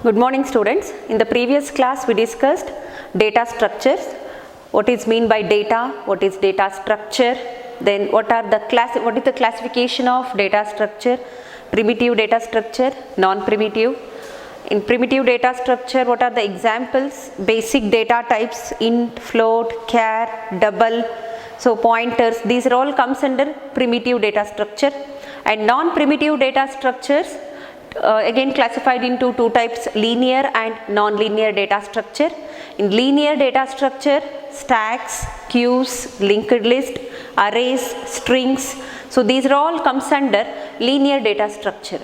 Good morning students. In the previous class we discussed data structures, what is mean by data, what is data structure, then what is the classification of data structure, primitive data structure, non-primitive. In primitive data structure, what are the examples? Basic data types, int, float, char, double, so pointers, these are all comes under primitive data structure. And non-primitive data structures again classified into two types, linear and non-linear data structure. In linear data structure, stacks, queues, linked list, arrays, strings, so these are all comes under linear data structure.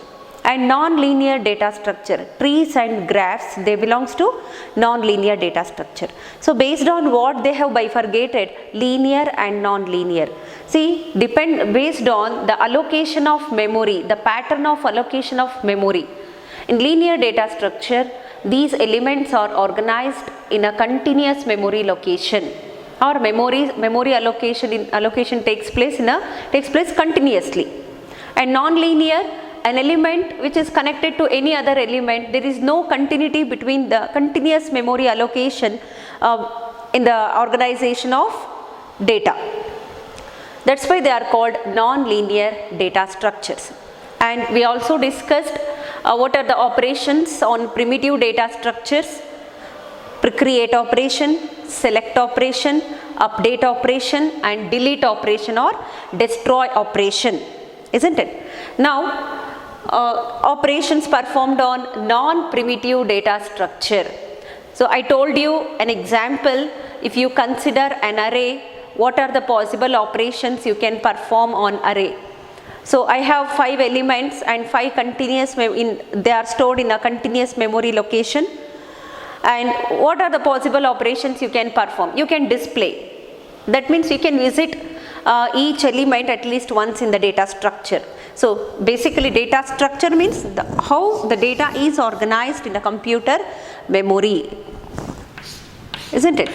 And non-linear data structure, trees and graphs, they belongs to non-linear data structure. So based on what they have bifurcated, linear and non-linear. See, based on the allocation of memory, the pattern of allocation of memory. In linear data structure, these elements are organized in a continuous memory location, or memory allocation takes place continuously. And non-linear, an element which is connected to any other element, there is no continuity between the continuous memory allocation in the organization of data. That's why they are called non-linear data structures. And we also discussed what are the operations on primitive data structures: create operation, select operation, update operation, and delete operation or destroy operation, isn't it? Now, operations performed on non-primitive data structure. So I told you an example. If you consider an array, what are the possible operations you can perform on array? So I have 5 elements and 5 continuous, they are stored in a continuous memory location. And what are the possible operations you can perform? You can display. That means you can visit each element at least once in the data structure. So basically data structure means how the data is organized in the computer memory, isn't it?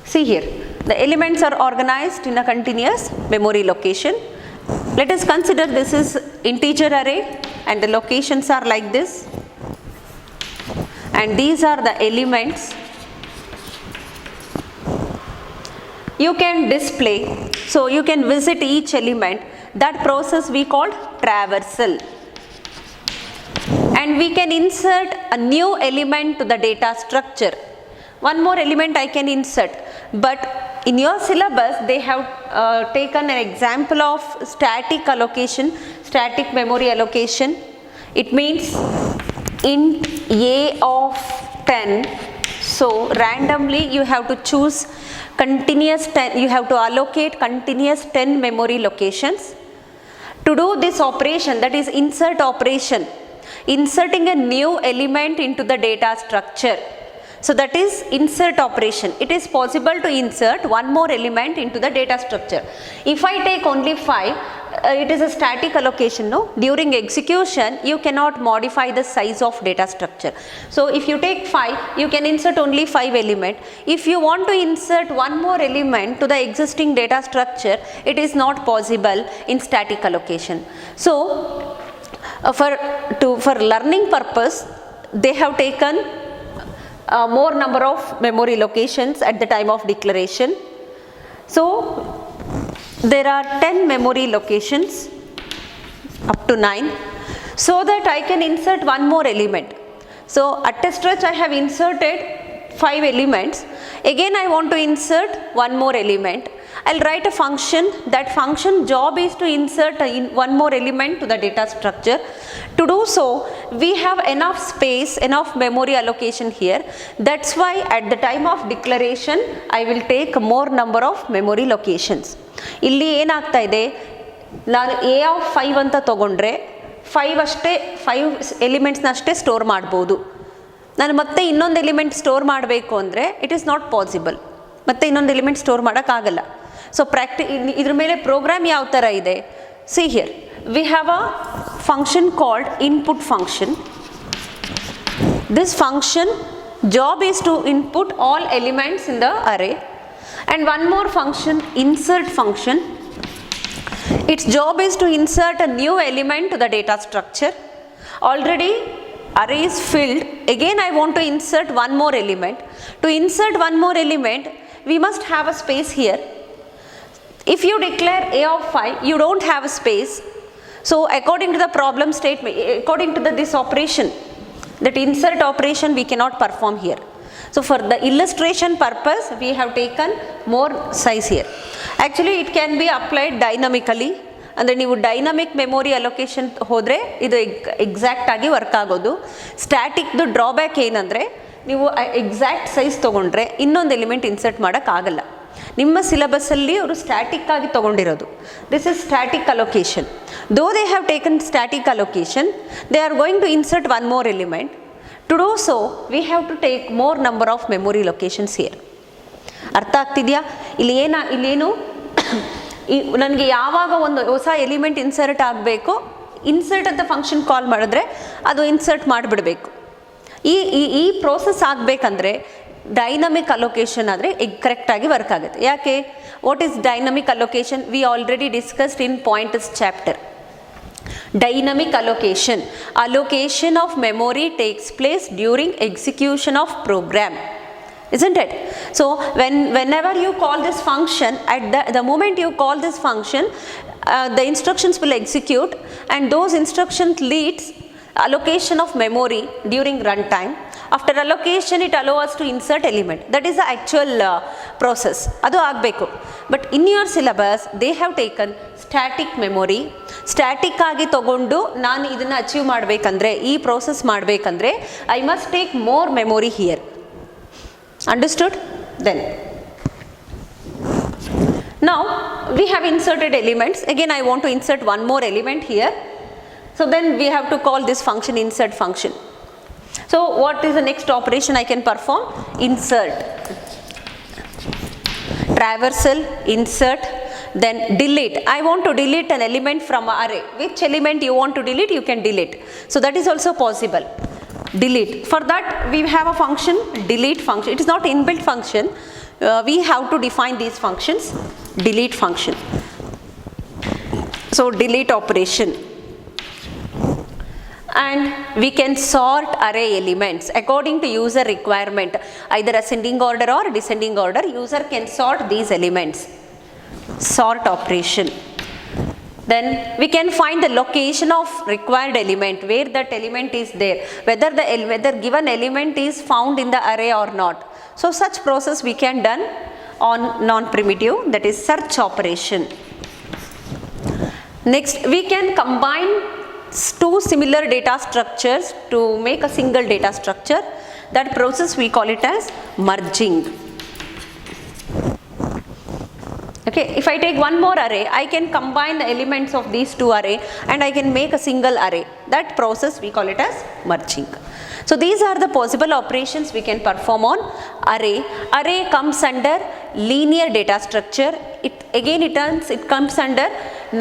See here, the elements are organized in a continuous memory location. Let us consider this is integer array and the locations are like this, and these are the elements you can display. So you can visit each element. That process we call traversal. And we can insert a new element to the data structure. One more element I can insert, but in your syllabus they have taken an example of static allocation, static memory allocation. It means int a of 10. So randomly you have to choose continuous 10, you have to allocate continuous 10 memory locations. To do this operation, that is insert operation, inserting a new element into the data structure. So that is insert operation. It is possible to insert one more element into the data structure. If I take only 5, it is a static allocation, no? During execution, you cannot modify the size of data structure. So if you take 5, you can insert only 5 element. If you want to insert one more element to the existing data structure, it is not possible in static allocation. So for learning purpose, they have taken more number of memory locations at the time of declaration. So there are 10 memory locations up to 9, so that I can insert one more element. So at a stretch I have inserted 5 elements. Again I want to insert one more element. I'll write a function. That function job is to insert one more element to the data structure. To do so, we have enough space, enough memory allocation here. That's why at the time of declaration, I will take more number of memory locations. ಇಲ್ಲಿ ಏನಾಗ್ತಾ ಇದೆ, ನಾನು a of 5 ಅಂತ ತಗೊಂಡ್ರೆ 5 ಎಲಿಮೆಂಟ್ಸ್ನ ಅಷ್ಟೇ store ಮಾಡ್ಬೋದು. ನಾನು ಮತ್ತೆ ಇನ್ನೊಂದು ಎಲಿಮೆಂಟ್ ಸ್ಟೋರ್ ಮಾಡಬೇಕು ಅಂದರೆ ಇಟ್ ಈಸ್ ನಾಟ್ ಪಾಸಿಬಲ್. ಮತ್ತೆ ಇನ್ನೊಂದು ಎಲಿಮೆಂಟ್ ಸ್ಟೋರ್ ಮಾಡೋಕ್ಕಾಗಲ್ಲ. ಸೊ ಇದ್ರ ಮೇಲೆ ಪ್ರೋಗ್ರಾಮ್ ಯಾವ ಥರ ಇದೆ? See here, we have a function called input function. This function job is to input all elements in the array, and one more function, insert function. Its job is to insert a new element to the data structure. Already array is filled, again I want to insert one more element. To insert one more element, we must have a space here. If you declare a of 5, you don't have a space. So according to the problem statement, according to this operation, that insert operation we cannot perform here. So for the illustration purpose, we have taken more size here. Actually it can be applied dynamically. ಅಂದರೆ ನೀವು dynamic memory allocation ಹೋದರೆ ಇದು ಎಕ್ಸಾಕ್ಟಾಗಿ work ಆಗೋದು. ಸ್ಟ್ಯಾಟಿಕ್ದು drawback ಏನಂದರೆ ನೀವು exact size ತೊಗೊಂಡ್ರೆ ಇನ್ನೊಂದು element insert ಮಾಡೋಕ್ಕಾಗಲ್ಲ. ನಿಮ್ಮ ಸಿಲೆಬಸ್ಸಲ್ಲಿ ಅವರು ಸ್ಟ್ಯಾಟಿಕ್ ಆಗಿ ತೊಗೊಂಡಿರೋದು. This is static allocation. Though they have taken static allocation, they are going to insert one more element. To do so we have to take more number of memory locations here. ಅರ್ಥ ಆಗ್ತಿದೆಯಾ? ಇಲ್ಲೇನು ನನಗೆ ಯಾವಾಗ ಒಂದು ಹೊಸ element insert ಆಗಬೇಕು, insert ಅಂತ function call ಮಾಡಿದ್ರೆ ಅದು ಇನ್ಸರ್ಟ್ ಮಾಡಿಬಿಡಬೇಕು. ಈ ಪ್ರೋಸೆಸ್ ಆಗಬೇಕಂದ್ರೆ ಡೈನಮಿಕ್ ಅಲೋಕೇಶನ್ ಆದರೆ ಕರೆಕ್ಟಾಗಿ ವರ್ಕ್ ಆಗುತ್ತೆ. ಯಾಕೆ? What is dynamic allocation? We already discussed in pointers chapter. Dynamic allocation of memory takes place during execution of program, isn't it? So whenever you call this function, at the moment you call this function, the instructions will execute, and those instructions leads allocation of memory during runtime. After allocation it allows us to insert element. That is the actual process. Adu ಆಗಬೇಕು. But in your syllabus they have taken static memory. Static ಆಗಿ ತಗೊಂಡು ನಾನು ಇದನ್ನು achieve ಮಾಡಬೇಕಂದ್ರೆ, ಈ process ಮಾಡಬೇಕಂದ್ರೆ I must take more memory here. Understood? Then now we have inserted elements. Again I want to insert one more element here. So then we have to call this function insert function. So what is the next operation I can perform? Insert. Traversal, insert, then delete. I want to delete an element from an array. Which element you want to delete, you can delete. So that is also possible. Delete. For that we have a function, delete function. It is not inbuilt function. We have to define these functions. Delete function. So delete operation. And we can sort array elements according to user requirement, either ascending order or descending order. User can sort these elements. Sort operation. Then we can find the location of required element, where that element is there, whether given element is found in the array or not. So such process we can done on non-primitive, that is search operation. Next we can combine two similar data structures to make a single data structure. That process we call it as merging. Okay, if I take one more array, I can combine the elements of these two array and I can make a single array. That process we call it as merging. So these are the possible operations we can perform on array. Array comes under linear data structure. It comes under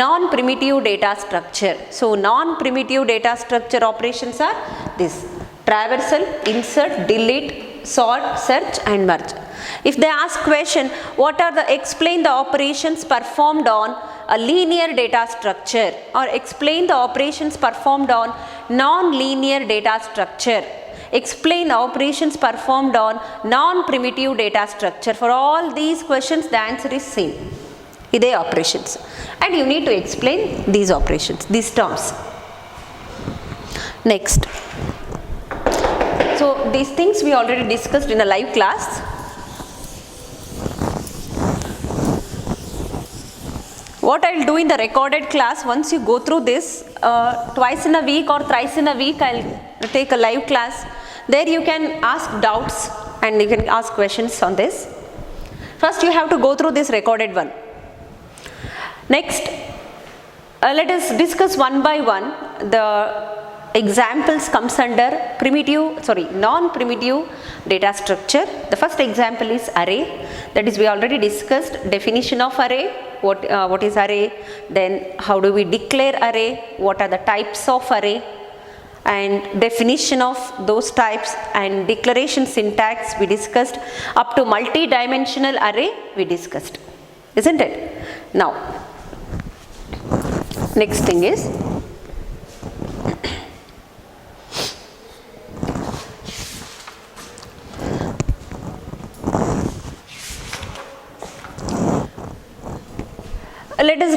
non-primitive data structure. So non-primitive data structure operations are this: traversal, insert, delete, sort, search and merge. If they ask question, what are the, explain the operations performed on a linear data structure, or explain the operations performed on non-linear data structure, explain the operations performed on non-primitive data structure. For all these questions the answer is same. Ide operations, and you need to explain these operations, these terms. Next, so these things we already discussed in a live class. What I will do in the recorded class, once you go through this twice in a week or thrice in a week, I will take a live class. There you can ask doubts and you can ask questions on this. First you have to go through this recorded one. Next, let us discuss one by one. The examples comes under non-primitive data structure. The first example is array. That is, we already discussed definition of array. What is array? Then how do we declare array? What are the types of array? And definition of those types and declaration syntax we discussed. Up to multi-dimensional array we discussed, isn't it? Now, next thing is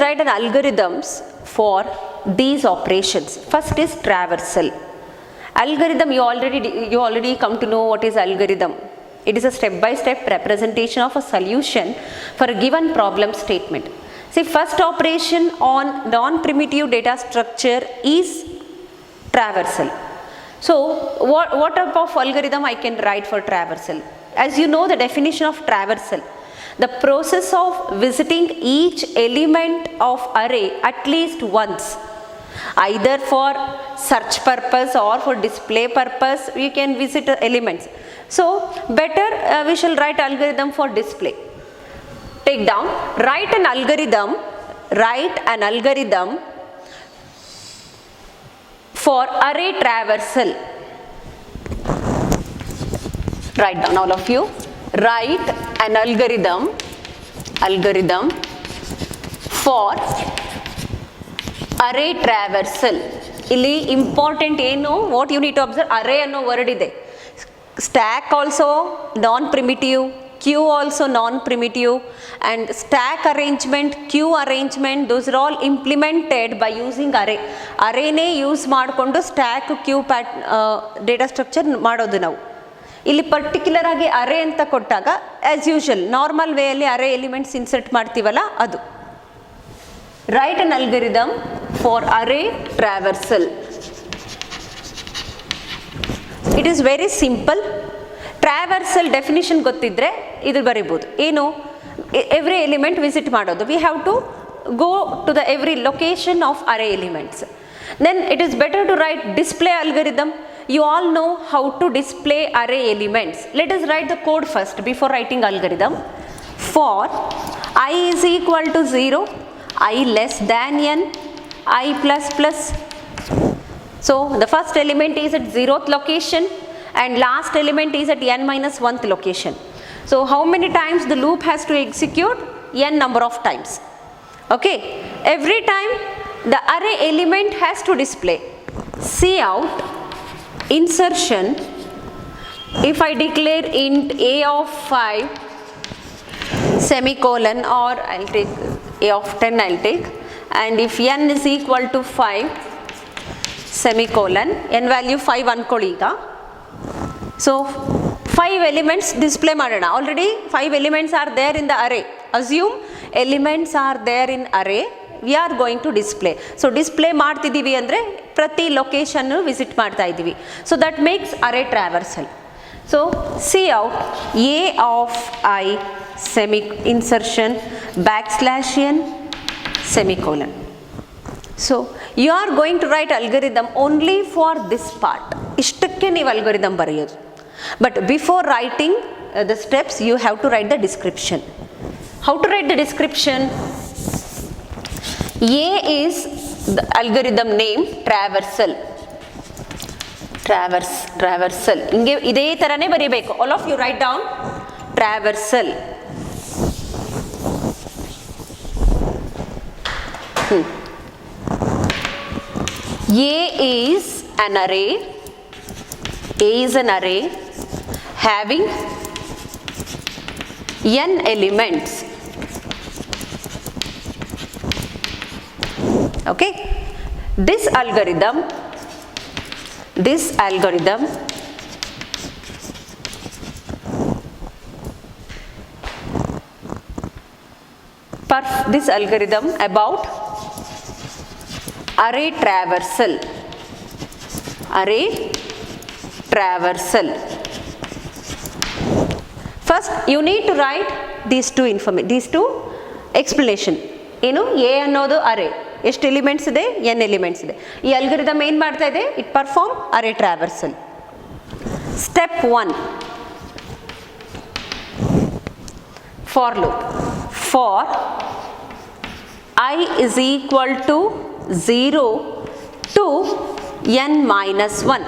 write an algorithms for these operations. First is traversal. Algorithm, you already come to know what is algorithm. It is a step-by-step representation of a solution for a given problem statement. See, first operation on non-primitive data structure is traversal. So what type of algorithm I can write for traversal? As you know the definition of traversal, the process of visiting each element of array at least once, either for search purpose or for display purpose. We can visit elements. So better we shall write algorithm for display. Take down, write an algorithm for array traversal. Write down, all of you. Write an algorithm for array traversal. Illi important ಏನು, what you need to observe, array ಅನ್ನೋ word ಇದೆ. Stack also non-primitive, queue also non-primitive, and stack arrangement, queue arrangement, those are all implemented by using array. Arrayನೇ use ಮಾಡಿಕೊಂಡು stack queue data structure ಮಾಡೋದು ನಾವು. ಇಲ್ಲಿ particular ಆಗಿ array ಅಂತ ಕೊಟ್ಟಾಗ ಆಸ್ ಯೂಶುವಲ್ ನಾರ್ಮಲ್ ವೇಯಲ್ಲಿ ಅರೇ ಎಲಿಮೆಂಟ್ಸ್ ಇನ್ಸರ್ಟ್ ಮಾಡ್ತೀವಲ್ಲ ಅದು. Write an algorithm for array traversal. It is very simple. Traversal definition ಗೊತ್ತಿದ್ರೆ ಇದು ಬರೀಬಹುದು. ಏನು, every element visit ಮಾಡೋದು. We have to go to the every location of array elements. Then it is better to write display algorithm. You all know how to display array elements. Let us write the code first before writing algorithm. For I is equal to 0, I less than n, I plus plus. So the first element is at 0th location and last element is at n minus 1th location. So how many times the loop has to execute? N number of times. Okay, every time the array element has to display. Cout insertion, if I declare int a of 5 semicolon, or I'll take a of 10, I'll take, and if n is equal to 5 semicolon, n value 5 ಅನ್ಕೊಳ್ಳಿ ಈಗ. So 5 elements display ಮಾಡೋಣ. Already 5 elements are there in the array. Assume elements are there in array. We are going to display. So display ಮಾಡ್ತಿದ್ದೀವಿ ಅಂದರೆ ಪ್ರತಿ location visit ಮಾಡ್ತಾ ಇದ್ದೀವಿ. So that makes array traversal. So cout a of I semi insertion \n semicolon. So you are going to write algorithm only for this part. ಇಷ್ಟಕ್ಕೆ ನೀವು algorithm ಬರೆಯೋದು. But before writing the steps, you have to write the description. How to write the description? A is the algorithm name traversal. Traversal. ಹಿಂಗೆ ಇದೇ ತರನೇ ಬರೀಬೇಕು. All of you write down traversal. A is an array. A is an array having n elements. Okay, this algorithm this algorithm about array traversal. First you need to write these two explanation. ಏನು, a ಅನ್ನೋದು array, ಎಷ್ಟು elements ಇದೆ, n elements ಇದೆ. ಈ algorithm ಏನು ಮಾಡ್ತಾ ಇದೆ, it perform array traversal. Step 1 for loop. For I is equal to 0 to n minus 1.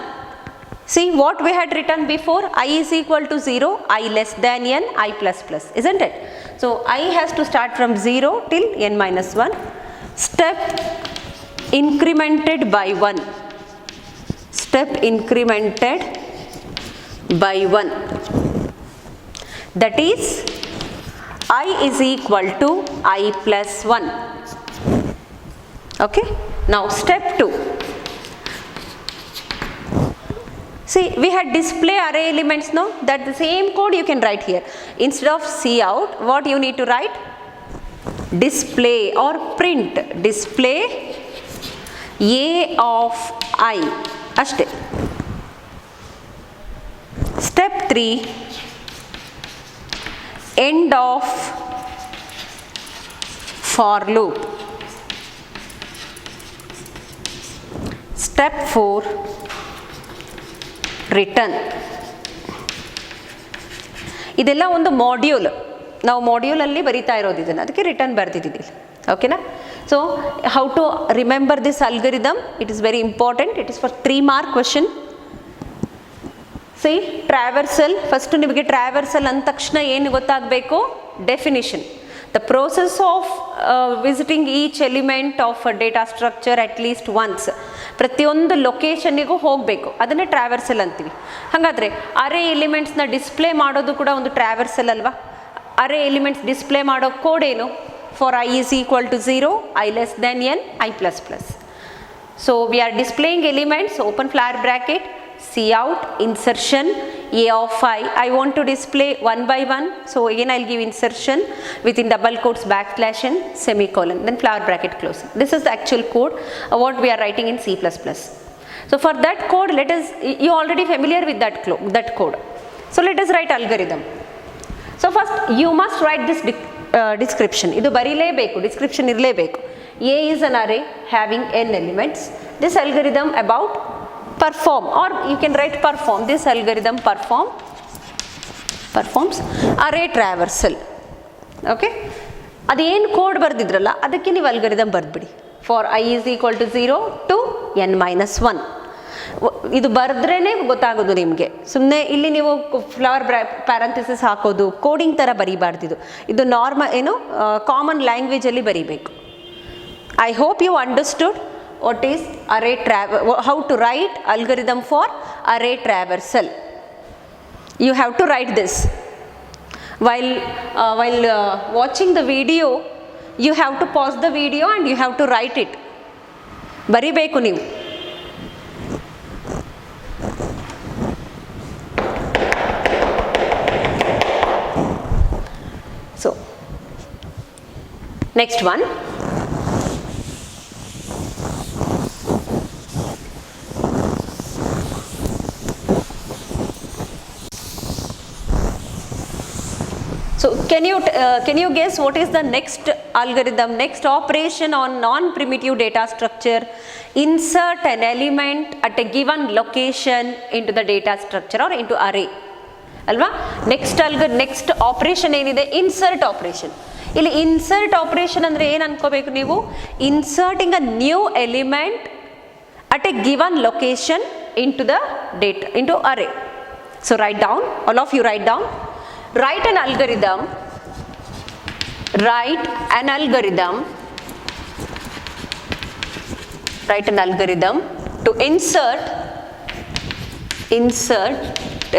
See what we had written before, I is equal to 0, I less than n, I plus plus, isn't it? So I has to start from 0 till n minus 1. Step incremented by 1. Step incremented by 1. That is I is equal to I plus 1. Okay, now step 2. See, we had display array elements, no? That the same code you can write here. Instead of cout, what you need to write? Display or print display a of I. Ashte. Step 3, end of for loop. Step 4, return. ಇದೆಲ್ಲ ಒಂದು module, ನಾವು ಮಾಡ್ಯೂಲಲ್ಲಿ ಬರಿತಾ ಇರೋದು ಇದನ್ನು, ಅದಕ್ಕೆ return ಬರ್ತಿದ್ದೀವಿ. ಓಕೆನಾ? So how to remember this algorithm, it is very important. It is for 3 mark question. C traversal, first ನಿಮಗೆ ಟ್ರಾವರ್ಸಲ್ ಅಂದ ತಕ್ಷಣ ಏನು ಗೊತ್ತಾಗಬೇಕು? Definition. The process of visiting each element of a data structure at least once. ಪ್ರತಿಯೊಂದು ಲೊಕೇಶನ್ನಿಗೂ ಹೋಗಬೇಕು, ಅದನ್ನೇ ಟ್ರಾವರ್ಸಲ್ ಅಂತೀವಿ. ಹಾಗಾದರೆ ಅರೇ ಎಲಿಮೆಂಟ್ಸ್ನ ಡಿಸ್ಪ್ಲೇ ಮಾಡೋದು ಕೂಡ ಒಂದು ಟ್ರಾವರ್ಸಲ್ ಅಲ್ವಾ? ಅರೇ ಎಲಿಮೆಂಟ್ಸ್ ಡಿಸ್ಪ್ಲೇ ಮಾಡೋ ಕೋಡ್ ಏನು? For I is equal to 0, I less than n, I plus plus. So we are displaying elements, open flower bracket, cout, insertion, a of I want to display one by one, so again I'll give insertion within double quotes backslash and semicolon, then flower bracket close. This is the actual code what we are writing in C++. So for that code, let us, you already familiar with that code. So let us write algorithm. So first you must write this description. Idu barilebeku, description irlebeku. A is an array having n elements. This algorithm about perform, or you can write perform. This algorithm performs array traversal. Okay, ಅದೇನು code ಬರ್ದಿದ್ರಲ್ಲ ಅದಕ್ಕೆ ನೀವು algorithm ಬರ್ದ್ಬಿಡಿ. For I is equal to 0 to n minus 1. ಇದು ಬರೆದ್ರೇ ಗೊತ್ತಾಗೋದು ನಿಮಗೆ. ಸುಮ್ಮನೆ ಇಲ್ಲಿ ನೀವು ಫ್ಲವರ್ ಪ್ಯಾರಂಥಿಸಿಸ್ ಹಾಕೋದು ಕೋಡಿಂಗ್ ಥರ ಬರೀಬಾರ್ದಿದು. ಇದು ನಾರ್ಮಲ್ ಏನು ಕಾಮನ್ ಲ್ಯಾಂಗ್ವೇಜಲ್ಲಿ ಬರೀಬೇಕು. I hope you understood what is array how to write algorithm for array traversal. You have to write this while watching the video. You have to pause the video and you have to write it. baribeku ನೀವು. So next one, so can you guess what is the next algorithm, next operation on non-primitive data structure? Insert an element at a given location into the data structure or into array. ಅಲ್ವಾ? Next operation ಏನಿದೆ? Insert operation. ಇಲ್ಲಿ insert operation ಅಂದರೆ ಏನು ಅನ್ಕೋಬೇಕು ನೀವು? Inserting a new element at a given location into the data, into array. So write down, all of you write down. Write an algorithm to insert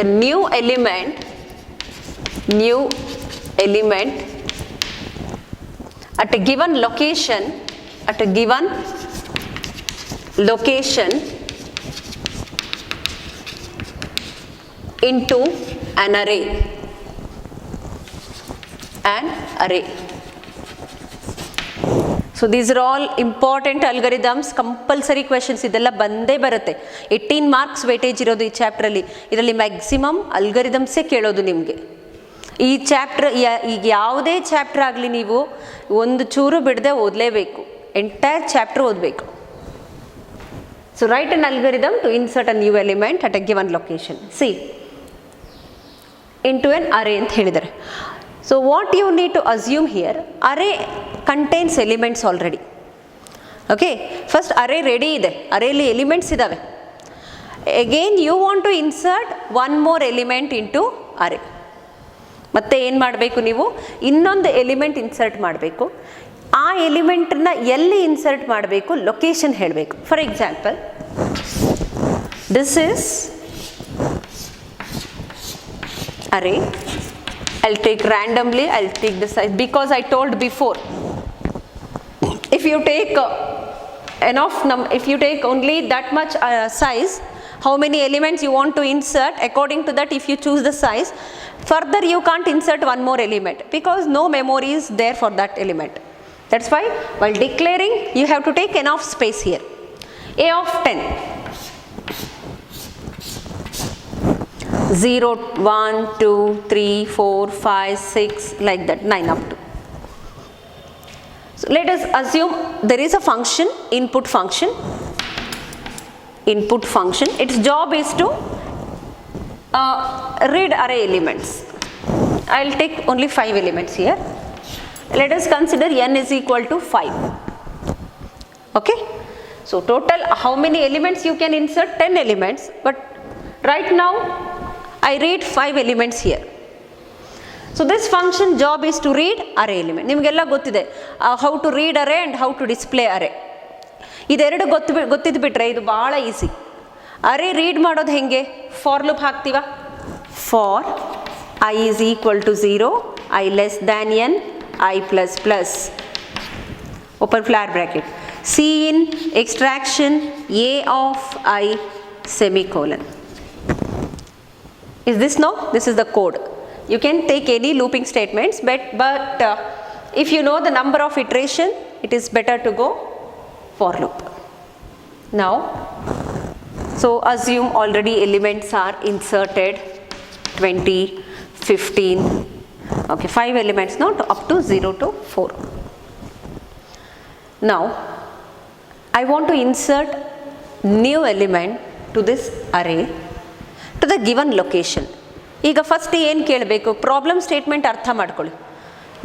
a new element at a given location into an array. So these are all important algorithms, compulsory questions. ಇದೆಲ್ಲ ಬಂದೇ ಬರುತ್ತೆ. 18 marks weightage ಇರೋದು ಈ ಚಾಪ್ಟ್ರಲ್ಲಿ. ಇದರಲ್ಲಿ maximum ಅಲ್ಗರಿದಮ್ಸೇ ಕೇಳೋದು ನಿಮಗೆ. ಈ chapter ಈಗ ಯಾವುದೇ ಚಾಪ್ಟರ್ ಆಗಲಿ ನೀವು ಒಂದು ಚೂರು ಬಿಡದೆ ಓದಲೇಬೇಕು, ಎಂಟೈರ್ ಚಾಪ್ಟರ್ ಓದಬೇಕು. So write an algorithm to insert a new element at a given location C into an array ಅಂತ ಹೇಳಿದ್ದಾರೆ. So what you need to assume here, array contains elements already. Okay, first array ready ಇದೆ, arrayಲಿ elements ಇದಾವೆ. Again you want to insert one more element into array. ಮತ್ತೆ ಏನು ಮಾಡಬೇಕು ನೀವು? ಇನ್ನೊಂದು element insert ಮಾಡಬೇಕು. ಆ ಎಲಿಮೆಂಟನ್ನ ಎಲ್ಲಿ ಇನ್ಸರ್ಟ್ ಮಾಡಬೇಕು ಲೊಕೇಶನ್ ಹೇಳಬೇಕು. For example, this is array. I'll take randomly, I'll take the size because I told before, if you take enough if you take only that much size, how many elements you want to insert, according to that if you choose the size, further you can't insert one more element because no memory is there for that element. That's why while declaring you have to take enough space here. A of 10. 0, 1, 2, 3, 4, 5, 6, like that, 9 up to. So let us assume there is a function, input function. Input function, its job is to read array elements. I will take only 5 elements here. Let us consider n is equal to 5. Okay. So total how many elements you can insert? 10 elements, but right now I read 5 elements here. So this function job is to read array element. ನಿಮಗೆಲ್ಲ ಗೊತ್ತಿದೆ how to read array and how to display array. ಇದೆರಡು ಗೊತ್ತಿದ್ದು ಬಿಟ್ರೆ ಇದು ಬಹಳ easy. ಅರೇ read ಮಾಡೋದು ಹೆಂಗೆ? For loop ಹಾಕ್ತೀವ. For I is equal to 0, I less than n, I plus plus, open flower bracket, C in extraction A of I semicolon. Is this no? This is the code. You can take any looping statements, but if you know the number of iteration, it is better to go for loop. Now, so assume already elements are inserted 20, 15, okay, 5 elements now up to 0 to 4. Now, I want to insert new element to this array to the given location. ಈಗ first ಏನು ಕೇಳಬೇಕು? Problem statement ಅರ್ಥ ಮಾಡ್ಕೊಳ್ಳಿ.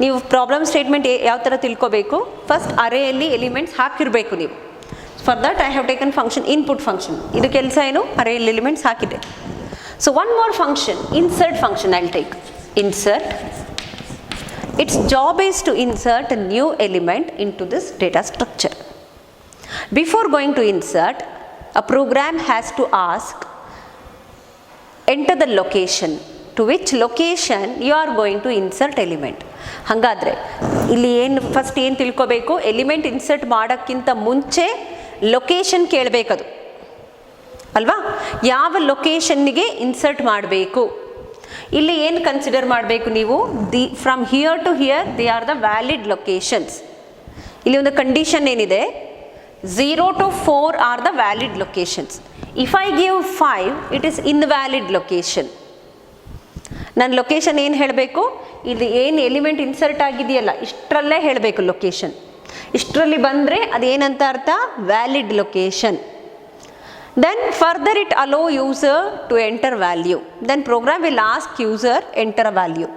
ನೀವು problem statement ಯಾವ ಥರ ತಿಳ್ಕೋಬೇಕು? First ಅರೇಯಲ್ಲಿ elements ಹಾಕಿರಬೇಕು ನೀವು. For that I have taken function input function. ಇದು ಕೆಲಸ ಏನು? ಅರೇಯಲ್ಲಿ ಎಲಿಮೆಂಟ್ಸ್ ಹಾಕಿದೆ. So one more function, insert function I will take. Insert, its job is to insert a new element into this data structure. Before going to insert, a program has to ask, enter the location, to which location you are going to insert element. ಹಾಗಾದರೆ ಇಲ್ಲಿ ಏನು first ಏನು ತಿಳ್ಕೋಬೇಕು? Element insert ಮಾಡೋಕ್ಕಿಂತ ಮುಂಚೆ location ಕೇಳಬೇಕದು ಅಲ್ವಾ? ಯಾವ ಲೊಕೇಶನ್ನಿಗೆ ಇನ್ಸರ್ಟ್ ಮಾಡಬೇಕು? ಇಲ್ಲಿ ಏನು ಕನ್ಸಿಡರ್ ಮಾಡಬೇಕು ನೀವು? From here to here they are the valid locations. ಇಲ್ಲಿ ಒಂದು ಕಂಡೀಷನ್ ಏನಿದೆ, 0 to 4 are the valid locations. If I give 5, it is invalid location. ನನ್ನ ಲೊಕೇಶನ್ ಏನು ಹೇಳಬೇಕು? ಇಲ್ಲಿ ಏನು ಎಲಿಮೆಂಟ್ ಇನ್ಸರ್ಟ್ ಆಗಿದೆಯಲ್ಲ ಇಷ್ಟರಲ್ಲೇ ಹೇಳಬೇಕು ಲೊಕೇಶನ್. ಇಷ್ಟರಲ್ಲಿ ಬಂದರೆ ಅದೇನಂತ ಅರ್ಥ? Valid location. Then further it allow user to enter value. Then program will ask user enter a value.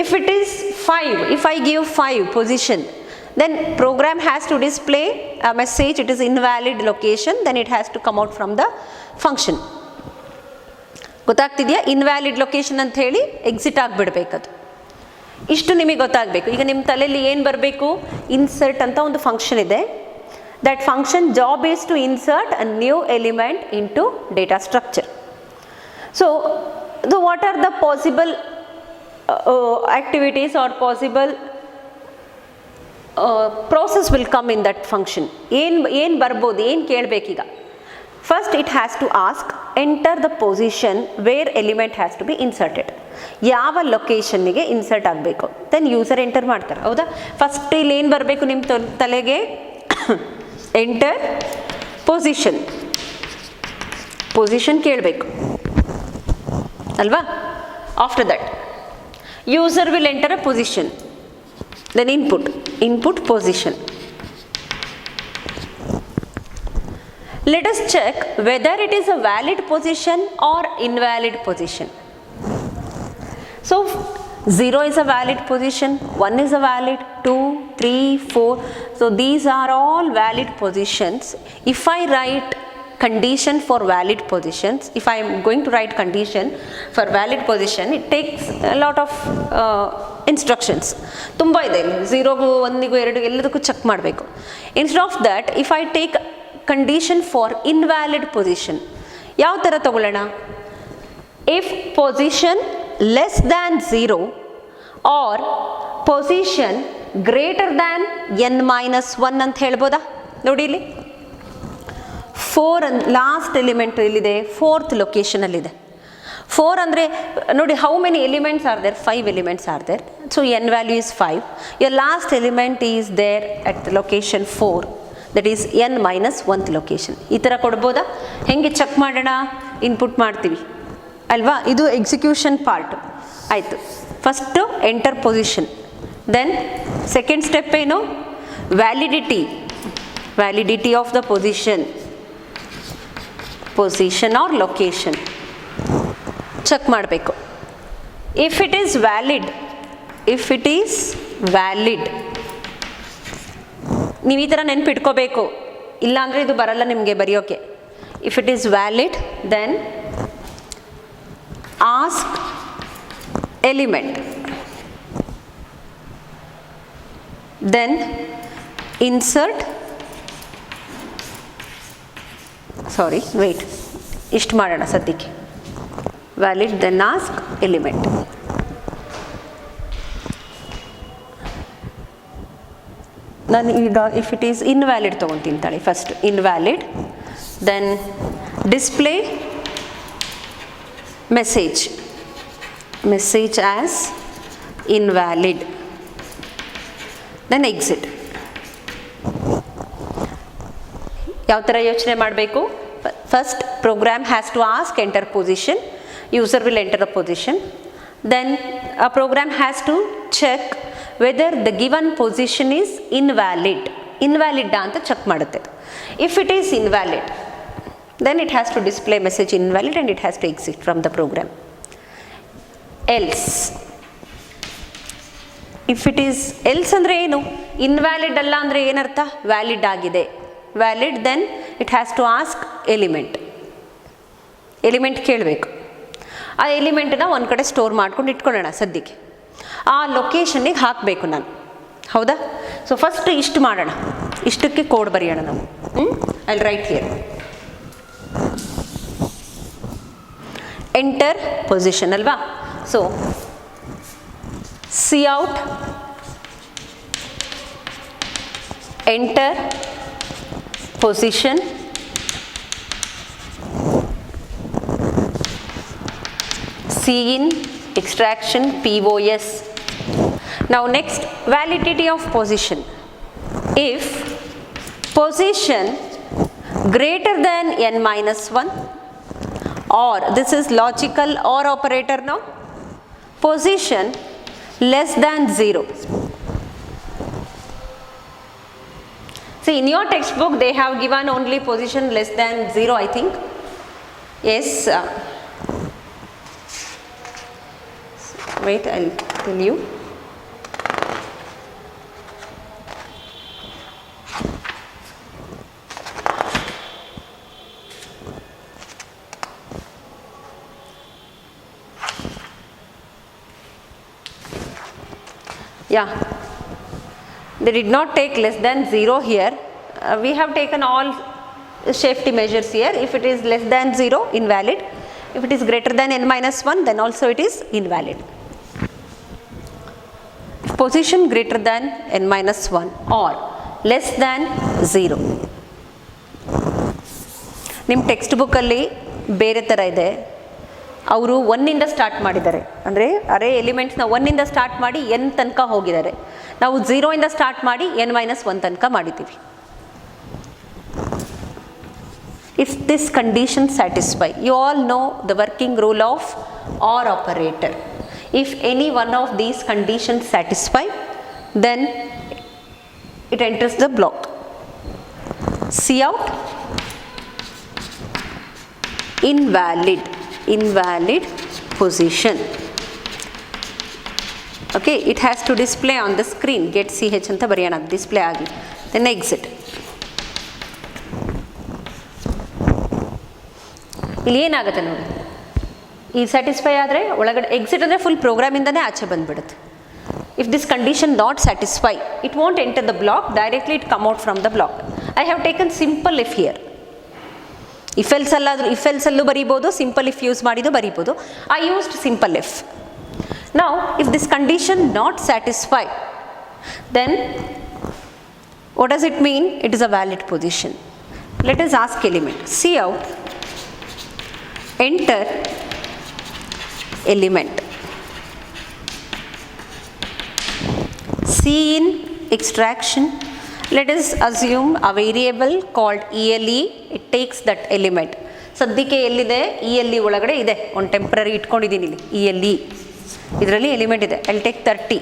If it is 5, if I give 5 position, then program has to display a message, it is invalid location, then it has to come out from the function. ಗೊತ್ತಾಗ್ತಿದೆಯಾ? Invalid location ಅಂತ ಹೇಳಿ exit ಆಗಿಬಿಡ್ಬೇಕದು. ಇಷ್ಟು ನಿಮಗೆ ಗೊತ್ತಾಗಬೇಕು. ಈಗ ನಿಮ್ಮ ತಲೆಯಲ್ಲಿ ಏನು ಬರಬೇಕು? ಇನ್ಸರ್ಟ್ ಅಂತ ಒಂದು ಫಂಕ್ಷನ್ ಇದೆ. That function job is to insert a new element into data structure. So what are the possible activities are possible process will come in that function. ಏನು ಬರ್ಬೋದು? ಏನು ಕೇಳಬೇಕೀಗ? First it has to ask enter the position where element has to be inserted. ಯಾವ ಲೊಕೇಶನ್ನಿಗೆ insert ಆಗಬೇಕು? Then user enter ಮಾಡ್ತಾರೆ, ಹೌದಾ? First ಇಲ್ಲಿ ಏನು ಬರಬೇಕು ನಿಮ್ಮ ತಲೆಗೆ? Enter position. ಪೊಸಿಷನ್ ಕೇಳಬೇಕು ಅಲ್ವಾ? After that user will enter a position. Then input position. Let us check whether it is a valid position or invalid position. So 0 is a valid position, 1 is a valid, 2, 3, 4. So these are all valid positions. If I write condition for valid positions, if I am going to write condition for valid position, it takes a lot of instructions. ತುಂಬ ಇದೆ ಇಲ್ಲಿ. 0ಗೂ 1ಗೂ 2 ಎಲ್ಲದಕ್ಕೂ check ಮಾಡಬೇಕು. Instead of that if I take condition for invalid position, ಯಾವ ಥರ ತಗೊಳ್ಳೋಣ? If position less than 0 or position greater than n-1 ಅಂತ ಹೇಳ್ಬೋದಾ? ನೋಡಿ ಇಲ್ಲಿ 4 ಲಾಸ್ಟ್ ಎಲಿಮೆಂಟ್ ಇಲ್ಲಿದೆ, 4th ಲೊಕೇಶನಲ್ಲಿದೆ. 4 ಅಂದರೆ ನೋಡಿ, how many elements are there? 5 elements are there. So n value is 5. your last element is there at location 4, that is n minus 1th location. ಈ ಥರ ಕೊಡ್ಬೋದಾ? ಹೆಂಗೆ ಚೆಕ್ ಮಾಡೋಣ? ಇನ್ಪುಟ್ ಮಾಡ್ತೀವಿ ಅಲ್ವಾ? ಇದು ಎಕ್ಸಿಕ್ಯೂಷನ್ ಪಾರ್ಟ್ ಆಯಿತು. First enter position, then second step ಏನು? Validity of the position or location check ಮಾಡಬೇಕು. ಇಫ್ ಇಟ್ ಈಸ್ ವ್ಯಾಲಿಡ್ ನೀವು ಈ ಥರ ನೆನ್ಪಿಟ್ಕೋಬೇಕು, ಇಲ್ಲಾಂದರೆ ಇದು ಬರಲ್ಲ ನಿಮಗೆ ಬರೆಯೋಕ್ಕೆ. If it is valid then ask element, then insert, ಇಷ್ಟು ಮಾಡೋಣ ಸದ್ಯಕ್ಕೆ. Valid then ask element. ನಾನು ಇಫ್ ಇಟ್ ಈಸ್ ಇನ್ವ್ಯಾಲಿಡ್ ತೊಗೊತೀನಿ ತಾಳಿ. First invalid, then display message as invalid, then exit. ಯಾವ ಥರ ಯೋಚನೆ ಮಾಡಬೇಕು? First program has to ask enter position, user will enter a position, then a program has to check whether the given position is invalid ಅಂತ check ಮಾಡುತ್ತೆ. If it is invalid then it has to display message invalid and it has to exit from the program. Else, if it is else ಅಂದರೆ ಏನು? Invalid ಅಲ್ಲ ಅಂದರೆ ಏನರ್ಥ? Valid ಆಗಿದೆ. Valid, then it has to ask element ಕೇಳಬೇಕು. ಆ ಎಲಿಮೆಂಟನ್ನ ಒಂದು ಕಡೆ ಸ್ಟೋರ್ ಮಾಡ್ಕೊಂಡು ಇಟ್ಕೊಳ್ಳೋಣ ಸದ್ಯಕ್ಕೆ. ಆ ಲೊಕೇಶನ್ನಿಗೆ ಹಾಕಬೇಕು ನಾನು, ಹೌದಾ? ಸೊ ಫಸ್ಟ್ ಇಷ್ಟು ಮಾಡೋಣ, ಇಷ್ಟಕ್ಕೆ ಕೋಡ್ ಬರೆಯೋಣ ನಾವು. I write here enter position ಅಲ್ವಾ? So cout enter position, cin extraction POS. Now next, validity of position. If position greater than n minus 1, or this is logical or operator now, position less than 0. See, in your textbook they have given only position less than 0, I think. Yes. Wait, I'll tell you. Yeah, they did not take less than 0 here. We have taken all safety measures here. If it is less than 0, invalid. If it is greater than n minus 1, then also it is invalid. If position greater than n minus 1 or less than 0. ನಿಮ್ಮ text ಬುಕ್ಕಲ್ಲಿ ಬೇರೆ ಥರ ಇದೆ. ಅವರು 1ಇಂದ start ಮಾಡಿದ್ದಾರೆ, ಅಂದರೆ ಅರೇ ಎಲಿಮೆಂಟ್ಸ್ನ 1ಇಂದ start ಮಾಡಿ n ತನಕ ಹೋಗಿದ್ದಾರೆ. ನಾವು 0ಇಂದ ಸ್ಟಾರ್ಟ್ ಮಾಡಿ n minus 1 ತನಕ ಮಾಡಿದ್ದೀವಿ. If this condition satisfy, you all know the working rule of OR operator. If any one of these conditions satisfy, then it enters the block. Cout invalid position. Okay, it has to display on the screen. Get ch anta bariyana, display agi. Then exit. ಇಲ್ಲಿ ಏನಾಗುತ್ತೆ ನೋಡಿ, ಈ satisfy ಆದರೆ ಒಳಗಡೆ, exit ಅಂದರೆ full ಪ್ರೋಗ್ರಾಮಿಂದನೇ ಆಚೆ ಬಂದುಬಿಡುತ್ತೆ. If this condition not satisfy, it won't enter the block, directly it come out from the block. I have taken simple if here. If else ಅಲ್ಲಾದರೂ ಇಫ್ ಎಲ್ಸಲ್ಲೂ ಬರೀಬೋದು, ಸಿಂಪಲ್ ಇಫ್ ಯೂಸ್ ಮಾಡಿದ್ದು ಬರೀಬೋದು. I used simple if. Now if this condition not satisfy, then What does it mean? It is a valid position. Let us ask element. See out, enter element. See in extraction, let us assume a variable called ELE. It takes that element. ಸದ್ಯಕ್ಕೆ ಎಲ್ಲಿದೆ ELE ಒಳಗಡೆ ಇದೆ, ಒಂದು temporary ಇಟ್ಕೊಂಡಿದ್ದೀನಿ ಇಲ್ಲಿ ELE, ಇದರಲ್ಲಿ element ಇದೆ. I'll take 30.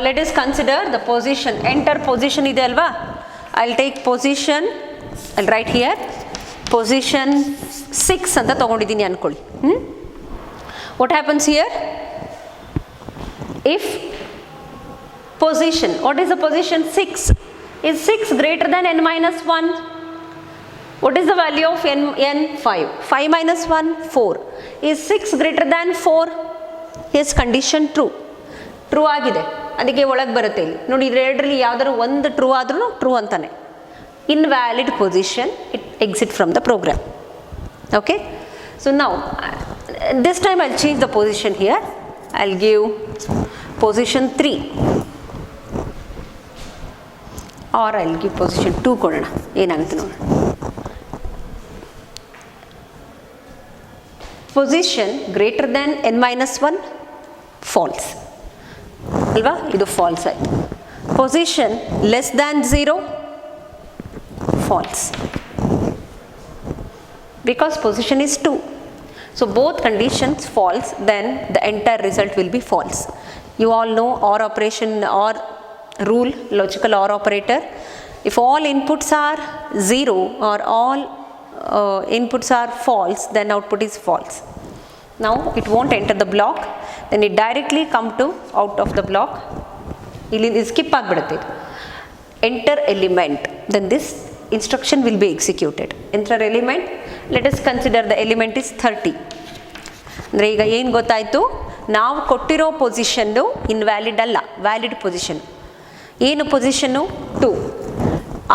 Let us consider the position. Enter position ಇದೆ ಅಲ್ವಾ, I'll take position, I'll write here position 6 ಅಂತ ತಗೊಂಡಿದ್ದೀನಿ ಅನ್ಕೊಳ್ಳಿ. What happens here? If position, what is the position? 6. Is 6 greater than n minus 1? What is the value of n? 5. 5 minus 1, 4. Is 6 greater than 4? Yes, condition true. True ಆಗಿದೆ, ಅದಕ್ಕೆ ಒಳಗೆ ಬರುತ್ತೆ ಇಲ್ಲಿ ನೋಡಿ. ಇದೆರಡರಲ್ಲಿ ಯಾವ್ದಾದ್ರು ಒಂದು ಟ್ರೂ ಆದ್ರೂ ಟ್ರೂ ಅಂತಾನೆ. Invalid position, it exit from the program. Okay, so now this time I'll change the position here. I'll give position 3 or I'll give position 2 ಕೊಡೋಣ, ಏನಾಗುತ್ತೆ ನೋಡೋಣ. Position greater than n minus 1, false ಅಲ್ವಾ, ಇದು falls ಆಯಿತು. Position less than 0, false, because position is 2. So both conditions false, then the entire result will be false. You all know OR operation or rule, logical OR operator. If all inputs are 0 or all inputs are false, then output is false. Now it won't enter the block, then it directly come to out of the block. ಇಲ್ಲಿ skip ಆಗಿಬಿಡುತ್ತೆ. Enter element, then this instruction will be executed. Enter element, let us consider the element is 30. ಅಂದರೆ ಈಗ ಏನು ಗೊತ್ತಾಯಿತು, ನಾವು ಕೊಟ್ಟಿರೋ ಪೊಸಿಷನ್ನು invalid ಅಲ್ಲ, ವ್ಯಾಲಿಡ್ ಪೊಸಿಷನ್. ಏನು ಪೊಸಿಷನ್ನು? 2.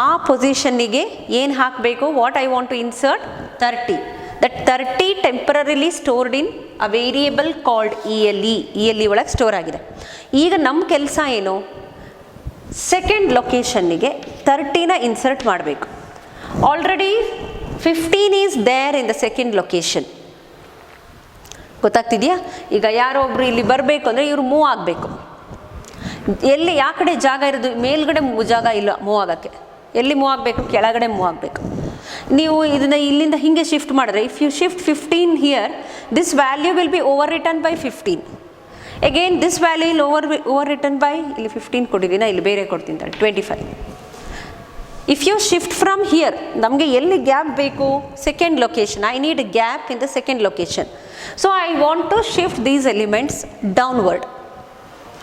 ಆ ಪೊಸಿಷನ್ನಿಗೆ ಏನು ಹಾಕಬೇಕು? What I want to insert 30. That 30 temporarily stored in a variable called ELE. ELE ಒಳಗೆ ಸ್ಟೋರ್ ಆಗಿದೆ. ಈಗ ನಮ್ಮ ಕೆಲಸ ಏನು? ಸೆಕೆಂಡ್ ಲೊಕೇಶನ್ನಿಗೆ 30ನ ಇನ್ಸರ್ಟ್ ಮಾಡಬೇಕು. Already 15 is there in the second location. ಗೊತ್ತಾಗ್ತಿದೆಯಾ? ಈಗ ಯಾರೋ ಒಬ್ರು ಇಲ್ಲಿ ಬರಬೇಕು ಅಂದರೆ ಇವರು ಮೂವ್ ಆಗಬೇಕು. ಎಲ್ಲಿ ಯಾವ ಕಡೆ ಜಾಗ ಇರೋದು? ಮೇಲ್ಗಡೆ ಜಾಗ ಇಲ್ಲ ಮೂವ್ ಆಗೋಕ್ಕೆ. ಎಲ್ಲಿ ಮೂವ್ ಆಗಬೇಕು? ಕೆಳಗಡೆ ಮೂವ್ ಆಗಬೇಕು. ನೀವು ಇದನ್ನು ಇಲ್ಲಿಂದ ಹಿಂಗೆ ಶಿಫ್ಟ್ ಮಾಡಿದ್ರೆ, if you shift 15 here, this value will be overwritten by 15. Again this value ಇಲ್ಲಿ ಓವರ್ ರಿಟರ್ನ್ ಬೈ, ಇಲ್ಲಿ 15 ಕೊಟ್ಟಿದ್ದೀನ, ಇಲ್ಲಿ ಬೇರೆ ಕೊಡ್ತೀನಿ ತಾಳಿ 25. If you shift from here, ನಮಗೆ ಎಲ್ಲಿ ಗ್ಯಾಪ್ ಬೇಕು? Second location. I need gap in the second location. So I want to shift these elements downward.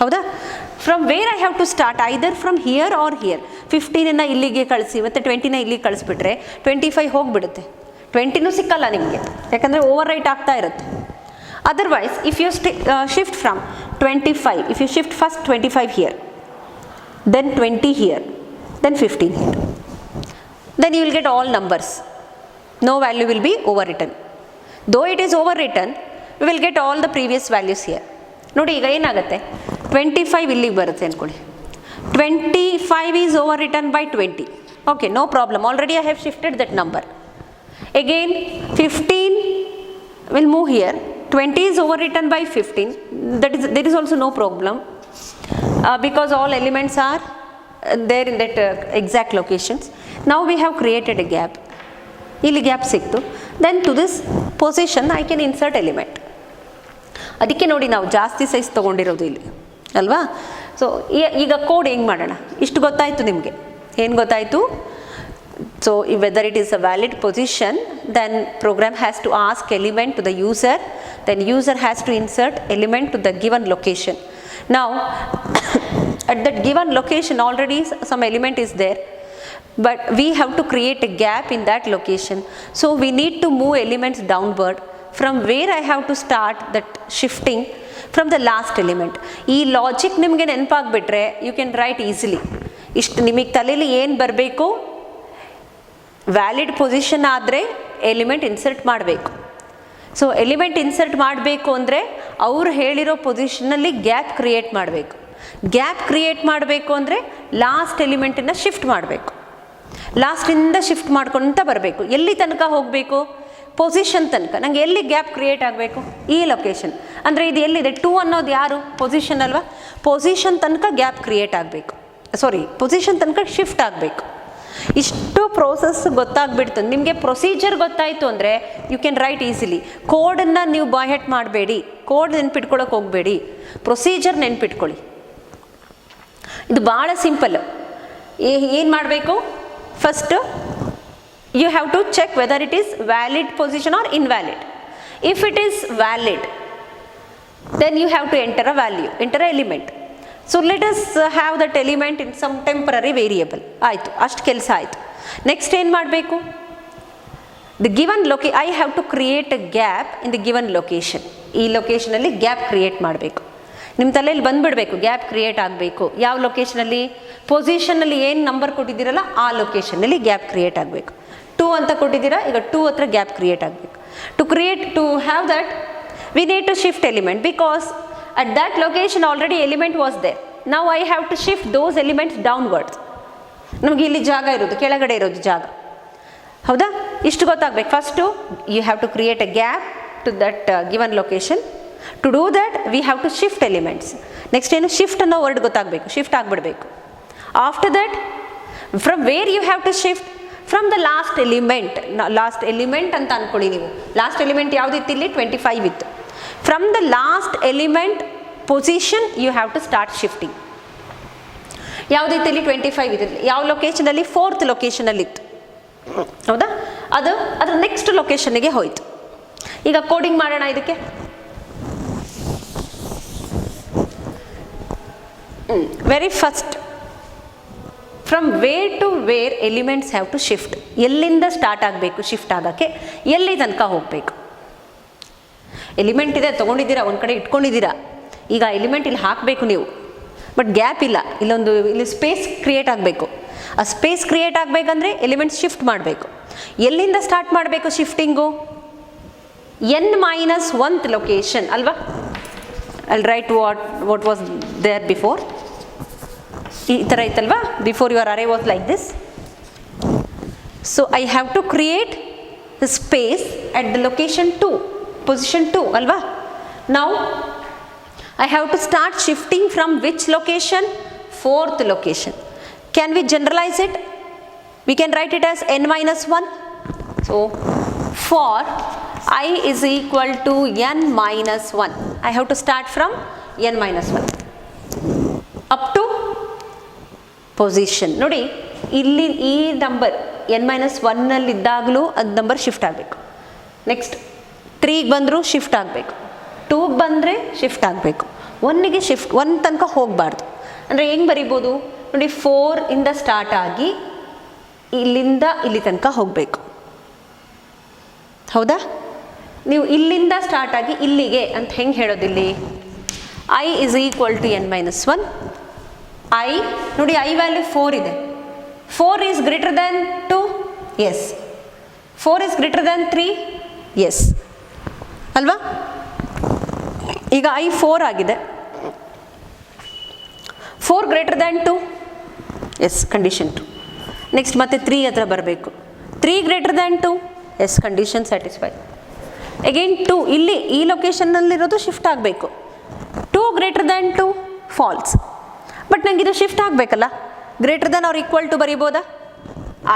ಹೌದಾ? From where I have to start? Either from here or here. 15ನ ಇಲ್ಲಿಗೆ ಕಳಿಸಿ, ಮತ್ತು 20ನ ಇಲ್ಲಿಗೆ ಕಳಿಸ್ಬಿಟ್ರೆ 25 ಹೋಗಿಬಿಡುತ್ತೆ. 20ನೂ ಸಿಕ್ಕಲ್ಲ ನಿಮಗೆ, ಯಾಕಂದರೆ ಓವರ್ ರೈಟ್ ಆಗ್ತಾ ಇರುತ್ತೆ. Otherwise if you shift from 25, if you shift first 25 here, then 20 here, then 15 here, then you will get all numbers. No value will be overwritten. Though it is overwritten, we will get all the previous values here. ನೋಡಿ ಈಗ ಏನಾಗುತ್ತೆ? 25 ಇಲ್ಲಿಗೆ ಬರುತ್ತೆ ಅಂದ್ಕೊಳ್ಳಿ. 25 is overwritten by 20. Okay, no problem. Already I have shifted that number. Again 15 will move here. 20 is overwritten by 15. There is also no problem because all elements are there in that exact locations. Now we have created a gap. ಇಲ್ಲಿ gap ಸಿಕ್ತು. Then to this position I can insert element. ಅದಕ್ಕೆ ನೋಡಿ ನಾವು ಜಾಸ್ತಿ size ತೊಗೊಂಡಿರೋದು ಇಲ್ಲಿ ಅಲ್ವಾ. So ಈಗ code ಹೆಂಗೆ ಮಾಡೋಣ? ಇಷ್ಟು ಗೊತ್ತಾಯಿತು ನಿಮಗೆ. ಏನು ಗೊತ್ತಾಯಿತು? So whether it is a valid position, then program has to ask element to the user, then user has to insert element to the given location. Now at that given location already some element is there, but we have to create a gap in that location. So we need to move elements downward. From where I have to start that shifting? From the last element. ಈ logic ನಿಮಗೆ ನೆನಪಾಗ್ಬಿಟ್ರೆ you can write easily. ಇಷ್ಟು ನಿಮಗೆ ತಲೆಯಲ್ಲಿ ಏನು ಬರಬೇಕು? Valid position ಆದರೆ element insert ಮಾಡಬೇಕು. So element insert ಮಾಡಬೇಕು ಅಂದರೆ ಅವ್ರು ಹೇಳಿರೋ ಪೊಸಿಷನಲ್ಲಿ ಗ್ಯಾಪ್ ಕ್ರಿಯೇಟ್ ಮಾಡಬೇಕು. ಗ್ಯಾಪ್ ಕ್ರಿಯೇಟ್ ಮಾಡಬೇಕು ಅಂದರೆ ಲಾಸ್ಟ್ ಎಲಿಮೆಂಟನ್ನು ಶಿಫ್ಟ್ ಮಾಡಬೇಕು. ಲಾಸ್ಟಿಂದ ಶಿಫ್ಟ್ ಮಾಡ್ಕೊತ ಬರಬೇಕು. ಎಲ್ಲಿ ತನಕ ಹೋಗಬೇಕು? ಪೊಸಿಷನ್ ತನಕ. ನಂಗೆ ಎಲ್ಲಿ ಗ್ಯಾಪ್ ಕ್ರಿಯೇಟ್ ಆಗಬೇಕು? ಈ ಲೊಕೇಶನ್. ಅಂದರೆ ಇದು ಎಲ್ಲಿದೆ? 2 ಅನ್ನೋದು ಯಾರು? ಪೊಸಿಷನ್ ಅಲ್ವಾ? ಪೊಸಿಷನ್ ತನಕ ಗ್ಯಾಪ್ ಕ್ರಿಯೇಟ್ ಆಗಬೇಕು, ಪೊಸಿಷನ್ ತನಕ ಶಿಫ್ಟ್ ಆಗಬೇಕು. ಇಷ್ಟು ಪ್ರೋಸೆಸ್ ಗೊತ್ತಾಗ್ಬಿಡ್ತು ನಿಮಗೆ. ಪ್ರೊಸೀಜರ್ ಗೊತ್ತಾಯಿತು ಅಂದರೆ ಯು ಕ್ಯಾನ್ ರೈಟ್ ಈಸಿಲಿ. ಕೋಡನ್ನು ನೀವು ಬಾಯ್ಹೆಟ್ ಮಾಡಬೇಡಿ, ಕೋಡ್ ನೆನ್ಪಿಟ್ಕೊಳ್ಳೋಕೆ ಹೋಗಬೇಡಿ, ಪ್ರೊಸೀಜರ್ ನೆನ್ಪಿಟ್ಕೊಳ್ಳಿ. ಇದು ಭಾಳ ಸಿಂಪಲ್. ಏನು ಮಾಡಬೇಕು? First you have to check whether it is valid position or invalid. If it is valid, then you have to enter a value, enter a element. So let us have that element in some temporary variable. ಆಯಿತು, ಅಷ್ಟು ಕೆಲಸ ಆಯಿತು. Next ಏನು ಮಾಡಬೇಕು? the given I have to create a gap in the given location. ಈ ಲೊಕೇಶನಲ್ಲಿ gap create ಮಾಡಬೇಕು. ನಿಮ್ಮ ತಲೆಯಲ್ಲಿ ಬಂದುಬಿಡಬೇಕು, ಗ್ಯಾಪ್ ಕ್ರಿಯೇಟ್ ಆಗಬೇಕು. ಯಾವ ಲೊಕೇಶನಲ್ಲಿ? ಪೊಸಿಷನ್ನಲ್ಲಿ ಏನು ನಂಬರ್ ಕೊಟ್ಟಿದ್ದೀರಲ್ಲ ಆ ಲೊಕೇಶನ್ನಲ್ಲಿ ಗ್ಯಾಪ್ ಕ್ರಿಯೇಟ್ ಆಗಬೇಕು. 2 ಅಂತ ಕೊಟ್ಟಿದ್ದೀರಾ, ಈಗ 2 ಹತ್ರ ಗ್ಯಾಪ್ ಕ್ರಿಯೇಟ್ ಆಗಬೇಕು. To have that we need to shift element because at that location already element was there. Now I have to shift those elements downwards. ನಮಗೆ ಇಲ್ಲಿ ಜಾಗ ಇರೋದು, ಕೆಳಗಡೆ ಇರೋದು ಜಾಗ. ಹೌದಾ? ಇಷ್ಟು ಗೊತ್ತಾಗಬೇಕು. First you have to create a gap to that given location. To do that we have to shift elements. Next ಏನು? ಶಿಫ್ಟ್ ಅನ್ನೋ ವರ್ಡ್ ಗೊತ್ತಾಗಬೇಕು, ಶಿಫ್ಟ್ ಆಗಿಬಿಡಬೇಕು. After that from where you have to shift? From the last element. Last element ಅಂತ ಅಂದ್ಕೊಳ್ಳಿ ನೀವು. Last element ಯಾವುದಿತ್ತು? ಇಲ್ಲಿ 25 ಇತ್ತು. From the last element position you have to start shifting. ಯಾವುದಿತ್ತು? ಇಲ್ಲಿ 25 ಇದೆ. ಯಾವ ಲೊಕೇಶನಲ್ಲಿ? 4th ಲೊಕೇಶನಲ್ಲಿತ್ತು. ಹೌದಾ? ಅದ್ರ ನೆಕ್ಸ್ಟ್ ಲೊಕೇಶನ್ನಿಗೆ ಹೋಯಿತು. ಈಗ ಕೋಡಿಂಗ್ ಮಾಡೋಣ ಇದಕ್ಕೆ. Very first, from where to where elements have to shift. ಎಲ್ಲಿಂದ ಸ್ಟಾರ್ಟ್ ಆಗಬೇಕು ಶಿಫ್ಟ್ ಆಗೋಕ್ಕೆ? ಎಲ್ಲಿ ತನಕ ಹೋಗಬೇಕು? ಎಲಿಮೆಂಟ್ ಇದೆ, ತೊಗೊಂಡಿದ್ದೀರಾ, ಒಂದು ಕಡೆ ಇಟ್ಕೊಂಡಿದ್ದೀರಾ. ಈಗ ಎಲಿಮೆಂಟ್ ಇಲ್ಲಿ ಹಾಕಬೇಕು ನೀವು, ಬಟ್ ಗ್ಯಾಪ್ ಇಲ್ಲ. ಇಲ್ಲಿ ಸ್ಪೇಸ್ ಕ್ರಿಯೇಟ್ ಆಗಬೇಕು. ಆ ಸ್ಪೇಸ್ ಕ್ರಿಯೇಟ್ ಆಗಬೇಕಂದ್ರೆ ಎಲಿಮೆಂಟ್ಸ್ ಶಿಫ್ಟ್ ಮಾಡಬೇಕು. ಎಲ್ಲಿಂದ ಸ್ಟಾರ್ಟ್ ಮಾಡಬೇಕು ಶಿಫ್ಟಿಂಗು? n-1th ಲೊಕೇಶನ್ ಅಲ್ವಾ? I'll write what was there before. ಈ ಥರ ಇತ್ತಲ್ವಾ? Before your array was like this. So I have to create the space at the location 2, position 2 ಅಲ್ವಾ? Now I have to start shifting from which location? 4th location. Can we generalise it? We can write it as n-1. So for I is equal to n-1. I have to start from n-1 up to position. ನೋಡಿ, ಇಲ್ಲಿ ಈ number n-1 ಇದ್ದಾಗಲೂ ಅದು number shift ಆಗಬೇಕು. Next 3ಗೆ ಬಂದರೂ shift ಆಗಬೇಕು, 2ಗೆ ಬಂದರೆ shift ಆಗಬೇಕು, 1ಗೆ ಶಿಫ್ಟ್, 1 ತನಕ ಹೋಗಬಾರ್ದು. ಅಂದರೆ ಹೆಂಗೆ ಬರಿಬೋದು ನೋಡಿ? 4 ಇಂದ ಸ್ಟಾರ್ಟ್ ಆಗಿ ಇಲ್ಲಿಂದ ಇಲ್ಲಿ ತನಕ ಹೋಗಬೇಕು. ಹೌದಾ? ನೀವು ಇಲ್ಲಿಂದ ಸ್ಟಾರ್ಟ್ ಆಗಿ ಇಲ್ಲಿಗೆ ಅಂತ ಹೆಂಗೆ ಹೇಳೋದಿಲ್ಲಿ? I is equal to n-1. I ನೋಡಿ, I ವ್ಯಾಲ್ಯೂ 4 ಇದೆ. 4 is greater than 2? Yes. 4 is greater than 3? Yes. ಅಲ್ವಾ? ಈಗ I 4 ಆಗಿದೆ. 4 greater than 2? Yes, condition 2. Next ಮತ್ತೆ 3 ಹತ್ರ ಬರಬೇಕು. 3 greater than 2? Yes, condition satisfied. Again 2 ಇಲ್ಲಿ ಈ ಲೊಕೇಶನ್ನಲ್ಲಿರೋದು ಶಿಫ್ಟ್ ಆಗಬೇಕು. 2 greater than 2? ಫಾಲ್ಸ್. ಬಟ್ ನಂಗೆ ಇದು ಶಿಫ್ಟ್ ಆಗಬೇಕಲ್ಲ. Greater than or equal to ಬರಿಬೋದಾ?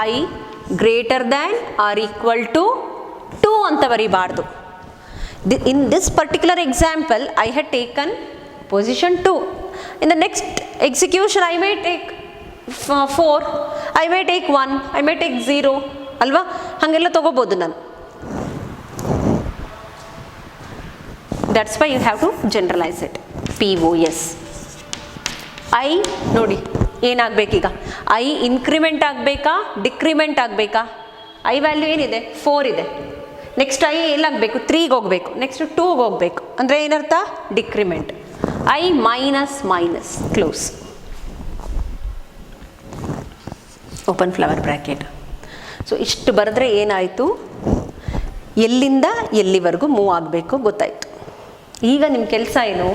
I greater than or equal to 2 ಅಂತ ಬರಿಬಾರ್ದು. In this particular example, I had taken position 2. In the next execution, I may take 4, I may take 1, I may take 0 ಅಲ್ವಾ? ಹಾಗೆಲ್ಲ ತೊಗೋಬೋದು ನಾನು. That's why you have to generalize it. POS. I ನೋಡಿ ಏನಾಗಬೇಕೀಗ? I increment ಆಗಬೇಕಾ decrement ಆಗಬೇಕಾ? I value ಏನಿದೆ? 4 ಇದೆ. Next I ಎಲ್ಲಾಗಬೇಕು? 3ಗೆ ಹೋಗಬೇಕು. ನೆಕ್ಸ್ಟ್ 2ಗೆ ಹೋಗಬೇಕು. ಅಂದರೆ ಏನರ್ಥ? Decrement. I minus minus close, open flower bracket. So ಇಷ್ಟು ಬರೆದ್ರೆ ಏನಾಯಿತು? ಎಲ್ಲಿಂದ ಎಲ್ಲಿವರೆಗೂ ಮೂವ್ ಆಗಬೇಕು ಗೊತ್ತಾಯಿತು. ಈಗ ನಿಮ್ಮ ಕೆಲಸ ಏನು?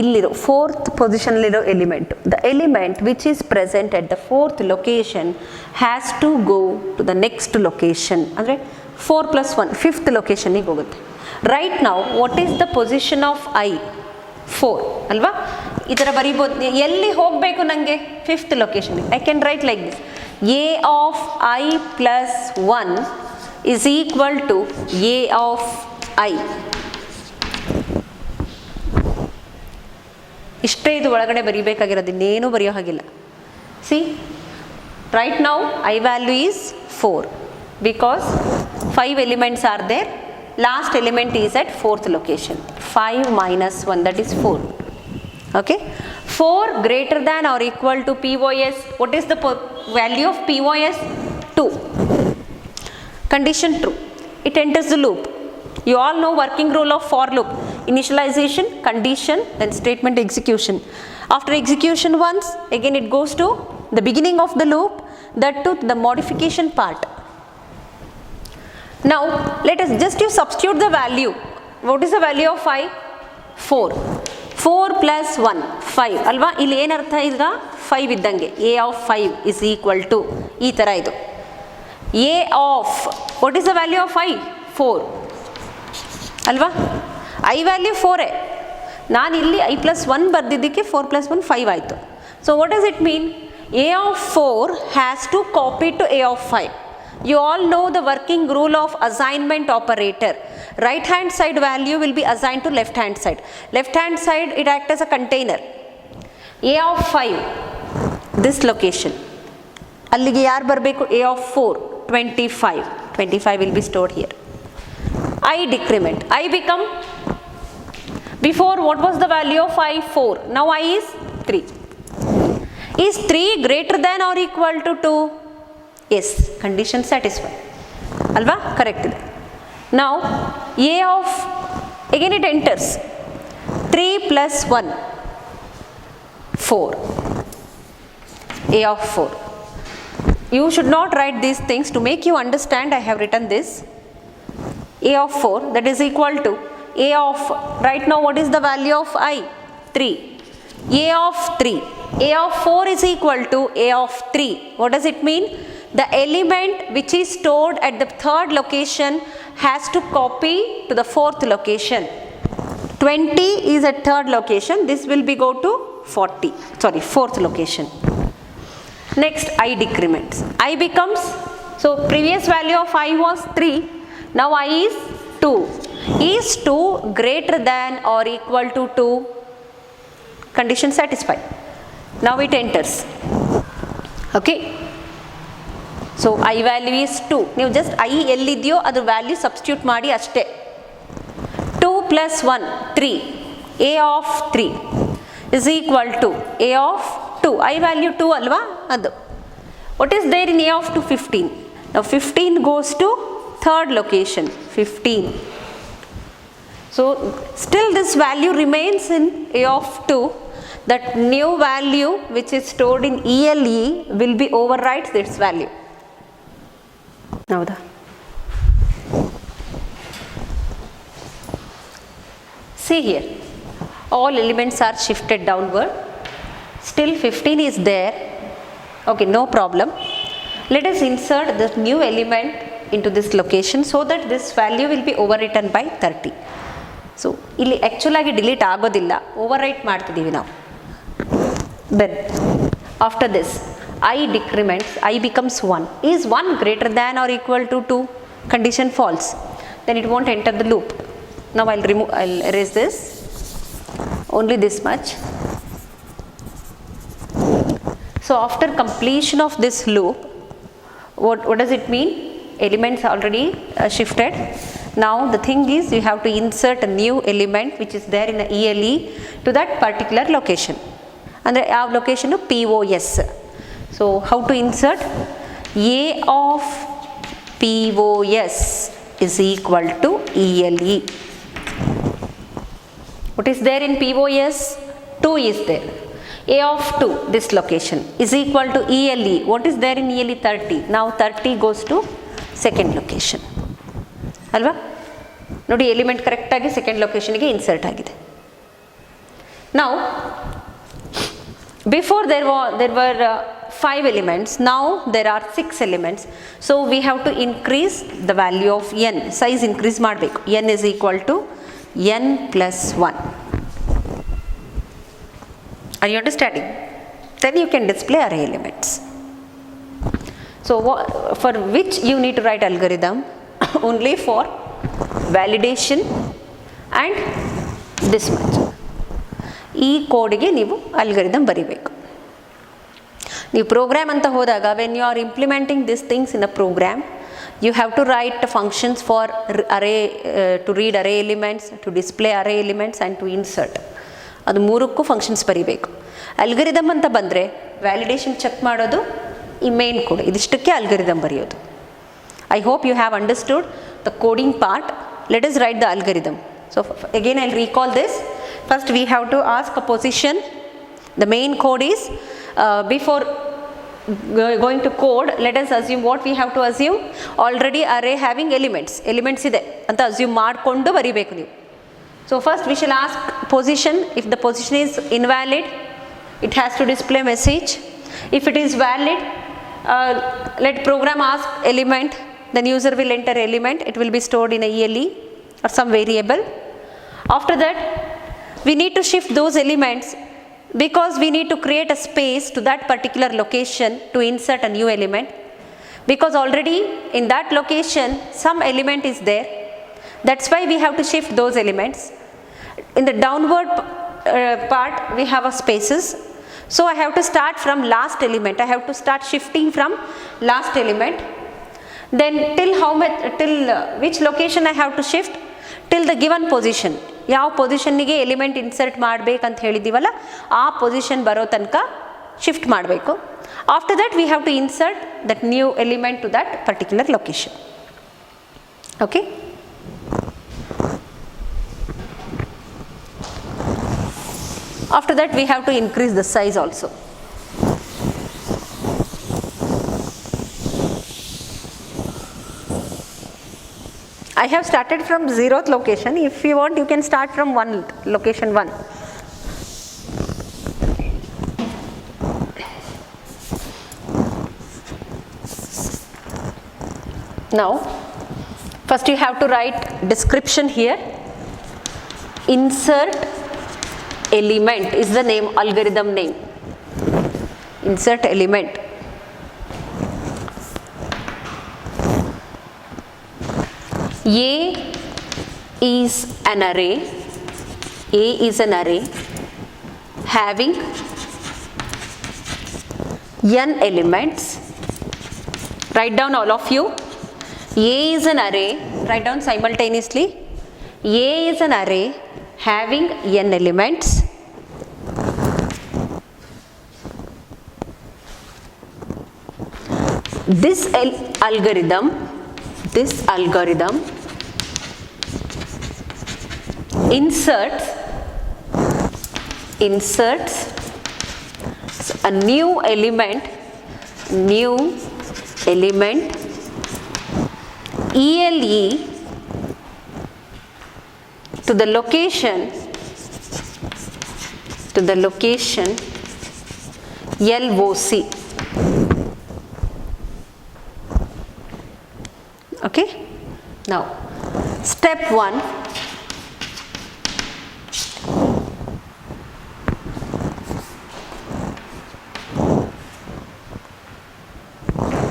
ಇಲ್ಲಿರೋ ಫೋರ್ತ್ ಪೊಸಿಷನ್ಲಿರೋ element, the element which is present at the fourth location has to go to the next location. ಅಂದರೆ 4 + 1 ಫಿಫ್ತ್ ಲೊಕೇಶನ್ನಿಗೆ ಹೋಗುತ್ತೆ. Right now what is the position of i? 4 ಅಲ್ವಾ? ಈ ಥರ ಬರಿಬೋದು. ಎಲ್ಲಿ ಹೋಗಬೇಕು ನನಗೆ? ಫಿಫ್ತ್ ಲೊಕೇಶನ್ಗೆ. I can write like this: a of i plus 1 is equal to a of I. ಇಷ್ಟೇ ಇದು ಒಳಗಡೆ ಬರೀಬೇಕಾಗಿರೋದು, ಇನ್ನೇನು ಬರೆಯೋ ಹಾಗಿಲ್ಲ. C right now I value is 4 because 5 elements are there. Last element is at 4th location. 5 minus 1, that is 4. Okay, 4 greater than or equal to POS. What is the value of POS? 2. Condition true, it enters the loop. You all know working rule of for loop: initialization, condition, then statement execution. After execution once, again it goes to the beginning of the loop, that to the modification part. Now let us just you substitute the value. What is the value of I? 4. 4 plus 1 5 ಅಲ್ವಾ? ಇಲ್ಲಿ ಏನರ್ಥ? ಈಗ 5 ಇದ್ದಂಗೆ a of 5 is equal to ಈ ಥರ ಇದು a of, what is the value of I? 4 ಅಲ್ವಾ? I value 4. ನಾನು ಇಲ್ಲಿ I plus 1 ಬರ್ದಿದ್ದಕ್ಕೆ 4 plus 1 5 ಆಯಿತು. So what does it mean? a of 4 has to copy to a of 5. You all know the working rule of assignment operator. Right hand side value will be assigned to left hand side. Left hand side it acts as a container. a of 5 this location, ಅಲ್ಲಿಗೆ ಯಾರು ಬರಬೇಕು? a of 4 25. 25 will be stored here. I decrement. I become, before what was the value of I? 4. Now I is 3. Is 3 greater than or equal to 2? Yes, condition satisfied. Alva? Correct. Now a of, again it enters 3 plus 1 4. a of 4. You should not write these things. To make you understand, I have written this: a of 4, that is equal to a of, right now what is the value of I? 3. a of 3, a of 4 is equal to a of 3. What does it mean? The element which is stored at the third location has to copy to the fourth location. 20 is at third location, this will be go to 40, sorry, fourth location. Next, I decrements. I becomes, so previous value of I was 3, now I is 2. Is 2 greater than or equal to 2? Condition satisfied. Now it enters. Okay. So I value is 2. ನೀವು just I ಎಲ್ಲಿದೆಯೋ ಅದ್ರ value substitute ಮಾಡಿ ಅಷ್ಟೇ. 2 plus 1 3. a of 3 is equal to a of 2. I value 2 ಅಲ್ವಾ? ಅದು. What is there in a of 2? 15. Now 15 goes to third location. 15. So still this value remains in a of 2. That new value which is stored in ELE will be overwrites its value. Now see here, all elements are shifted downward. Still 15 is there. Okay, no problem. Let us insert the new element into this location so that this value will be overwritten by 30. So ಇಲ್ಲಿ actual ಆಗಿ delete ಆಗೋದಿಲ್ಲ, ಓವರ್ರೈಟ್ ಮಾಡ್ತಿದ್ದೀವಿ ನಾವು. Then after this I decrements, I becomes 1. Is 1 greater than or equal to 2? Condition false. Then it won't enter the loop. Now I'll erase this. Only this much. So after completion of this loop, what does it mean? Elements already shifted. Now the thing is, you have to insert a new element which is there in the ELE to that particular location. Andre our location POS. So how to insert? A of POS is equal to ELE. What is there in POS? 2 is there. A of 2, this location, is equal to ELE. What is there in ELE? 30. Now 30 goes to second location. ಅಲ್ವಾ? ನೋಡಿ, element ಕರೆಕ್ಟಾಗಿ second ಲೊಕೇಶನ್ಗೆ insert ಆಗಿದೆ. Now, before there were 5 elements, now there are 6 elements. So we have to increase the value of n, size increase ಮಾಡಬೇಕು. n is equal to n plus 1. Are you understanding? Then you can display array elements. So for which you need to write algorithm? Only for validation and this much. ಈ ಕೋಡ್ಗೆ ನೀವು algorithm ಬರಿಬೇಕು. ನೀವು program ಅಂತ ಹೋದಾಗ when you are implementing this things in a program, you have to write functions for array, to read array elements, to display array elements and to insert. ಅದು ಮೂರಕ್ಕೂ functions ಬರಿಬೇಕು. ಅಲ್ಗಾರಿದಮ್ ಅಂತ ಬಂದರೆ validation check ಮಾಡೋದು, ಈ main code, ಇದಿಷ್ಟಕ್ಕೆ algorithm ಬರೆಯೋದು. I hope you have understood the coding part. Let us write the algorithm. So again I'll recall this. First we have to ask a position. The main code is before going to code, let us assume what we have to assume. Already array having elements ಇದೆ ಅಂತ assume ಮಾಡಿಕೊಂಡು ಬರಿಬೇಕು ನೀವು. So first we shall ask position. If the position is invalid, it has to display message. If it is valid, let program ask element, then user will enter element. It will be stored in a ELE or some variable. After that we need to shift those elements because we need to create a space to that particular location to insert a new element, because already in that location some element is there. That's why we have to shift those elements. In the downward part we have a spaces, so I have to start from last element. I have to start shifting from last element. Then till which location I have to shift? Till the given position. ಯಾವ ಪೊಸಿಷನ್ನಿಗೆ element insert ಮಾಡಬೇಕಂತ ಹೇಳಿದ್ದೀವಲ್ಲ ಆ position ಬರೋ ತನಕ shift ಮಾಡಬೇಕು. After that we have to insert that new element to that particular location. Okay, after that we have to increase the size also. I have started from 0th location. If you want, you can start from location 1. Now first you have to write description here. Insert element is the name, algorithm name. Insert element. A is an array. A is an array having n elements. Write down all of you. A is an array. Write down simultaneously. A is an array having n elements. This algorithm inserts a new element ELE to the location LOC. Okay, now step 1,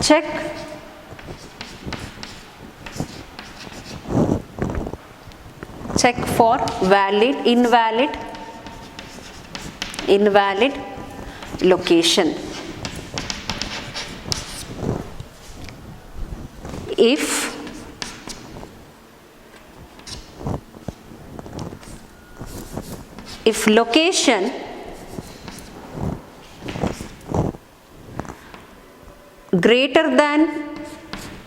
check for invalid location. If location greater than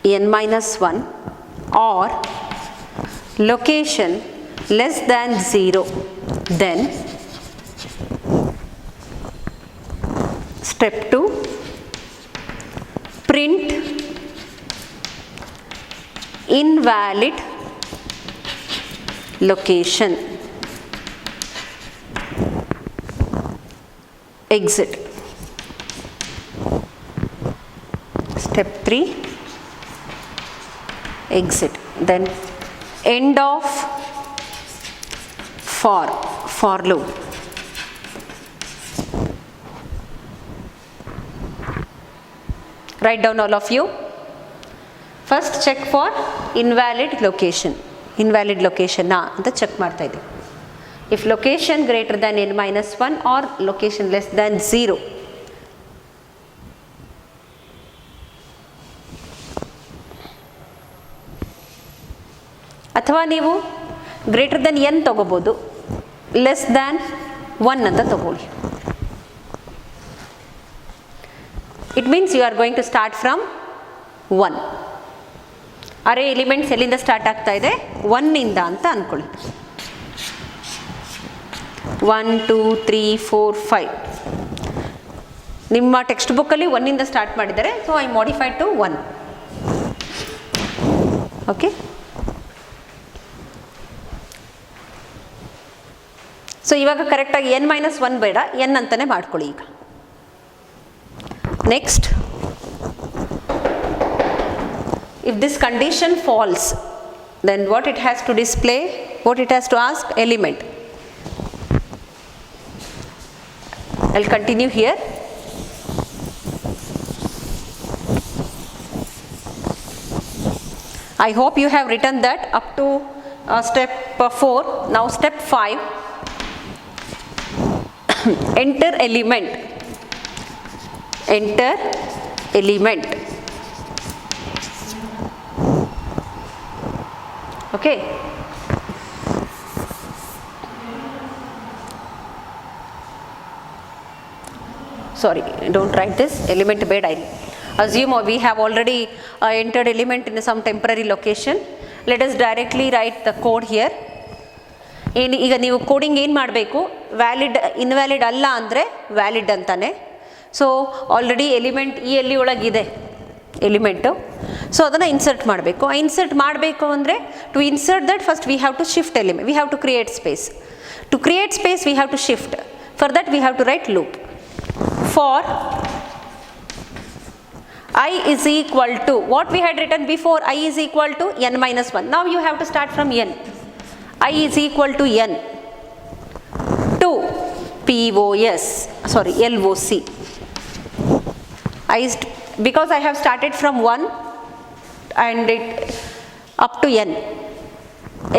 n-1 or location less than 0, then step 2, print invalid location. exit. Step 3, exit. Then end of for loop. Write down all of you. First check for invalid location. Invalid location na anta check ಮಾಡ್ತಾ ಇದ್ದೀವಿ. If location greater than n minus 1 or location less than 0. ಅಥವಾ ನೀವು greater than n ತಗೋಬೋದು, less than 1 ಅಂತ ತಗೊಳ್ಳಿ. It means you are going to start from 1. Array elements ಎಲ್ಲಿಂದ start ಆಗ್ತಾ ಇದೆ? 1 ಇಂದ ಅಂತ ಅಂದ್ಕೊಳ್ಳಿ. 1 2 3 4 5 ನಿಮ್ಮ ಟೆಕ್ಸ್ಟ್ ಬುಕ್ಕಲ್ಲಿ 1 ಇಂದ ಸ್ಟಾರ್ಟ್ ಮಾಡಿದ್ದಾರೆ, so I modified to 1. Okay, so ಇವಾಗ ಕರೆಕ್ಟಾಗಿ n ಮೈನಸ್ 1 ಬೇಡ, n ಅಂತಲೇ ಮಾಡ್ಕೊಳ್ಳಿ ಈಗ. Next, if this condition false, then what it has to display, what it has to ask? Element. I'll continue here. I hope you have written that up to step 4. Now step 5. Enter element. Enter element. Okay. Sorry, don't write this element bed. I assume we have already entered element in some temporary location. Let us directly write the code here. ಈಗ ನೀವು coding ಏನು ಮಾಡಬೇಕು? Valid invalid ಅಲ್ಲ ಅಂದರೆ valid ಅಂತಾನೆ. So already element ಈ ಎಲ್ಲಿ ಒಳಗಿದೆ ಎಲಿಮೆಂಟು, ಸೊ ಅದನ್ನು ಇನ್ಸರ್ಟ್ ಮಾಡಬೇಕು. ಇನ್ಸರ್ಟ್ ಮಾಡಬೇಕು ಅಂದರೆ to insert that first we have to shift element, we have to create space. To create space we have to shift. For that we have to write loop. For I is equal to, what we had written before, I is equal to n minus 1. Now you have to start from n. I is equal to n to POS, sorry, LOC. Because I have started from 1 and it up to n.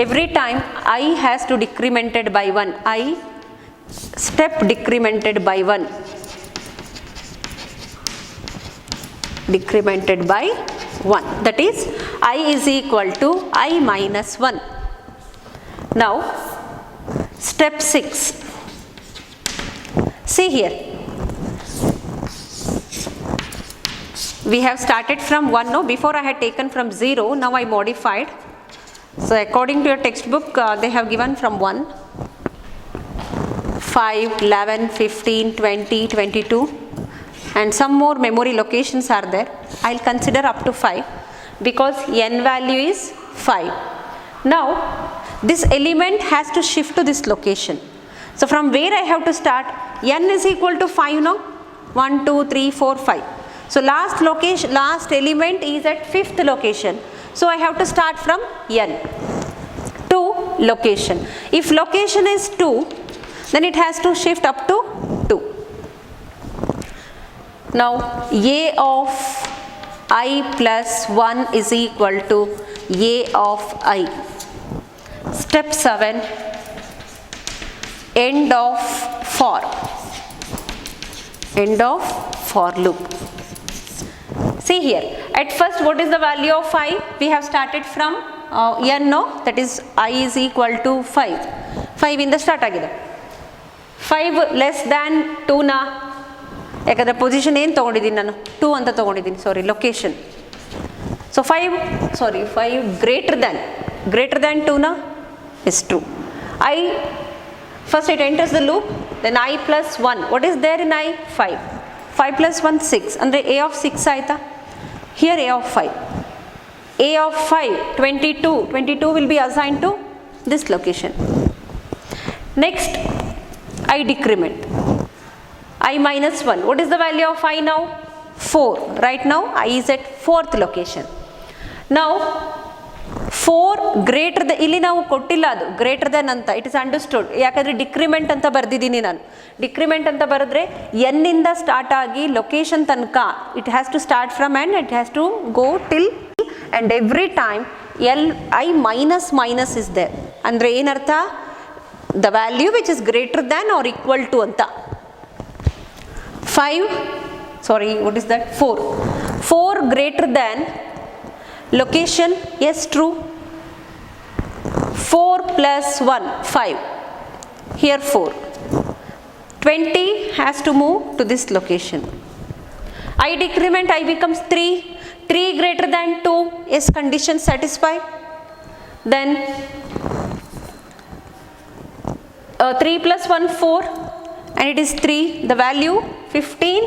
Every time I has to decremented by 1. I step decremented by 1. Decremented by 1, that is I is equal to I minus 1. Now step 6, see here, we have started from 1. No, before I had taken from 0, now I modified. So according to your textbook they have given from 1, 5, 11, 15, 20, 22 and some more memory locations are there. I'll consider up to 5 because n value is 5. Now this element has to shift to this location. So from where I have to start? N is equal to 5 now. 1 2 3 4 5. So last location, last element is at 5th location. So I have to start from n to location. If location is 2, then it has to shift up to 2. Now a of I plus 1 is equal to a of I. Step 7, end of for. End of for loop. See here, at first what is the value of I? We have started from n, no, that is I is equal to 5. 5 in the start agide. 5 less than 2 na, ಯಾಕಂದರೆ position ಏನು ತೊಗೊಂಡಿದ್ದೀನಿ ನಾನು? 2 ಅಂತ ತೊಗೊಂಡಿದ್ದೀನಿ, sorry, location. So 5 greater than 2 is true. I, first it enters the loop, then I plus 1. What is there in I? 5. 5 plus 1, 6. ಅಂದರೆ a of 6 ಆಯಿತಾ? Here a of 5. A of 5, 22. 22 will be assigned to this location. Next, I decrement. I minus 1. What is the value of I now? 4. Right now I is at 4th location. Now 4 greater than, ಇಲ್ಲಿ ನಾವು ಕೊಟ್ಟಿಲ್ಲ ಅದು greater than ಅಂತ, it is understood. ಯಾಕಂದರೆ decrement ಅಂತ ಬರೆದಿದ್ದೀನಿ ನಾನು. Decrement ಅಂತ ಬರೆದ್ರೆ ಎನ್ ಇಂದ ಸ್ಟಾರ್ಟ್ ಆಗಿ ಲೊಕೇಶನ್ ತನಕ it has to start from and it has to go till and every time I minus minus is there. ಅಂದರೆ ಏನರ್ಥ? The value which is greater than or equal to ಅಂತ. 5, sorry, what is that? 4. 4 greater than location, yes, true. 4 plus 1, 5. Here 4. 20 has to move to this location. I decrement, I becomes 3. 3 greater than 2, yes, condition satisfied. Then 3 plus 1, 4, and it is 3. The value 15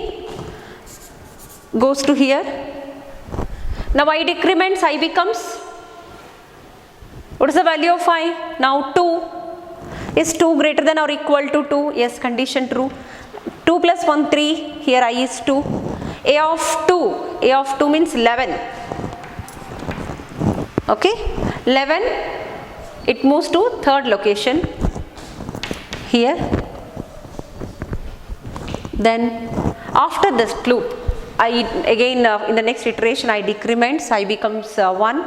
goes to here. Now I decrements, I becomes, what is the value of I? Now 2. Is 2 greater than or equal to 2? Yes, condition true. 2 plus 1, 3. Here I is 2. A of 2. A of 2 means 11. Okay. 11. It moves to 3rd location. Here. Then after this loop, I again in the next iteration I decrements, I becomes 1.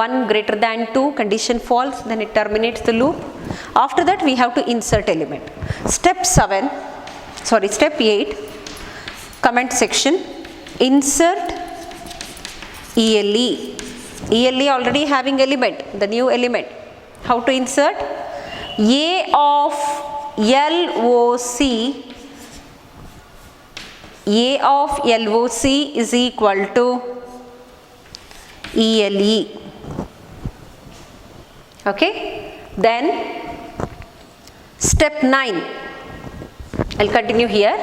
1 greater than 2, condition false, then it terminates the loop. After that we have to insert element. Step 8, comment section, insert ELE. ELE already having element, the new element. How to insert? A of LOC, A of LOC is equal to ELE. Okay. Then step 9, I'll continue here.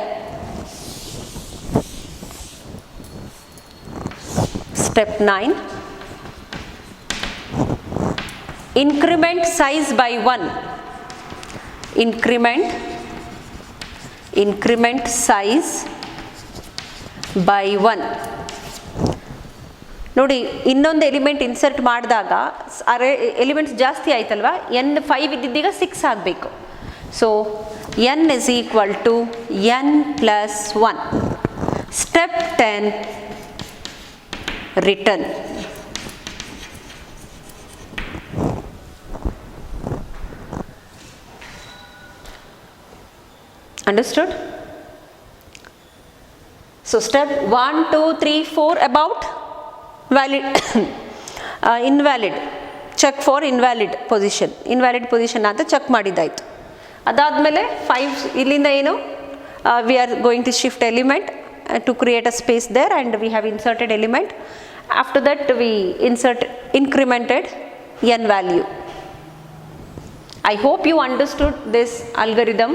Step 9, increment size by 1. Increment size by 1. ನೋಡಿ, ಇನ್ನೊಂದು element insert ಮಾಡಿದಾಗ elements ಜಾಸ್ತಿ ಆಯ್ತಲ್ವಾ, n 5 ಇದ್ದಿದ್ದೀಗ 6 ಆಗಬೇಕು. So n is equal to n plus 1. Step 10, return. Understood? So step 1, 2, 3, 4 about valid invalid, check for invalid position ಅಂತ check ಮಾಡಿದ್ದಾಯಿತು. ಅದಾದಮೇಲೆ 5 ಇಲ್ಲಿಂದ ಏನು, we are going to shift element to create a space there and we have inserted element. After that we incremented n value. I hope you understood this algorithm.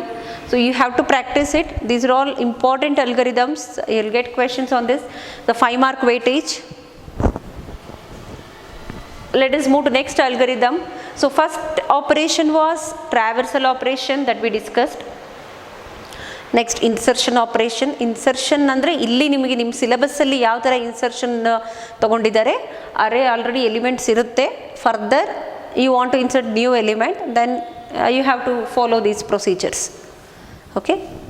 So you have to practice it. These are all important algorithms. You'll get questions on this. The 5-mark weightage. Let us move to next algorithm. So first operation was traversal operation that we discussed. Next insertion operation. Insertion ಅಂದರೆ ಇಲ್ಲಿ ನಿಮಗೆ ನಿಮ್ಮ ಸಿಲೆಬಸ್ಸಲ್ಲಿ ಯಾವ ಥರ insertion ತೊಗೊಂಡಿದ್ದಾರೆ, ಅರೇ already elements ಇರುತ್ತೆ. Further you want to insert new element, then you have to follow these procedures. Okay.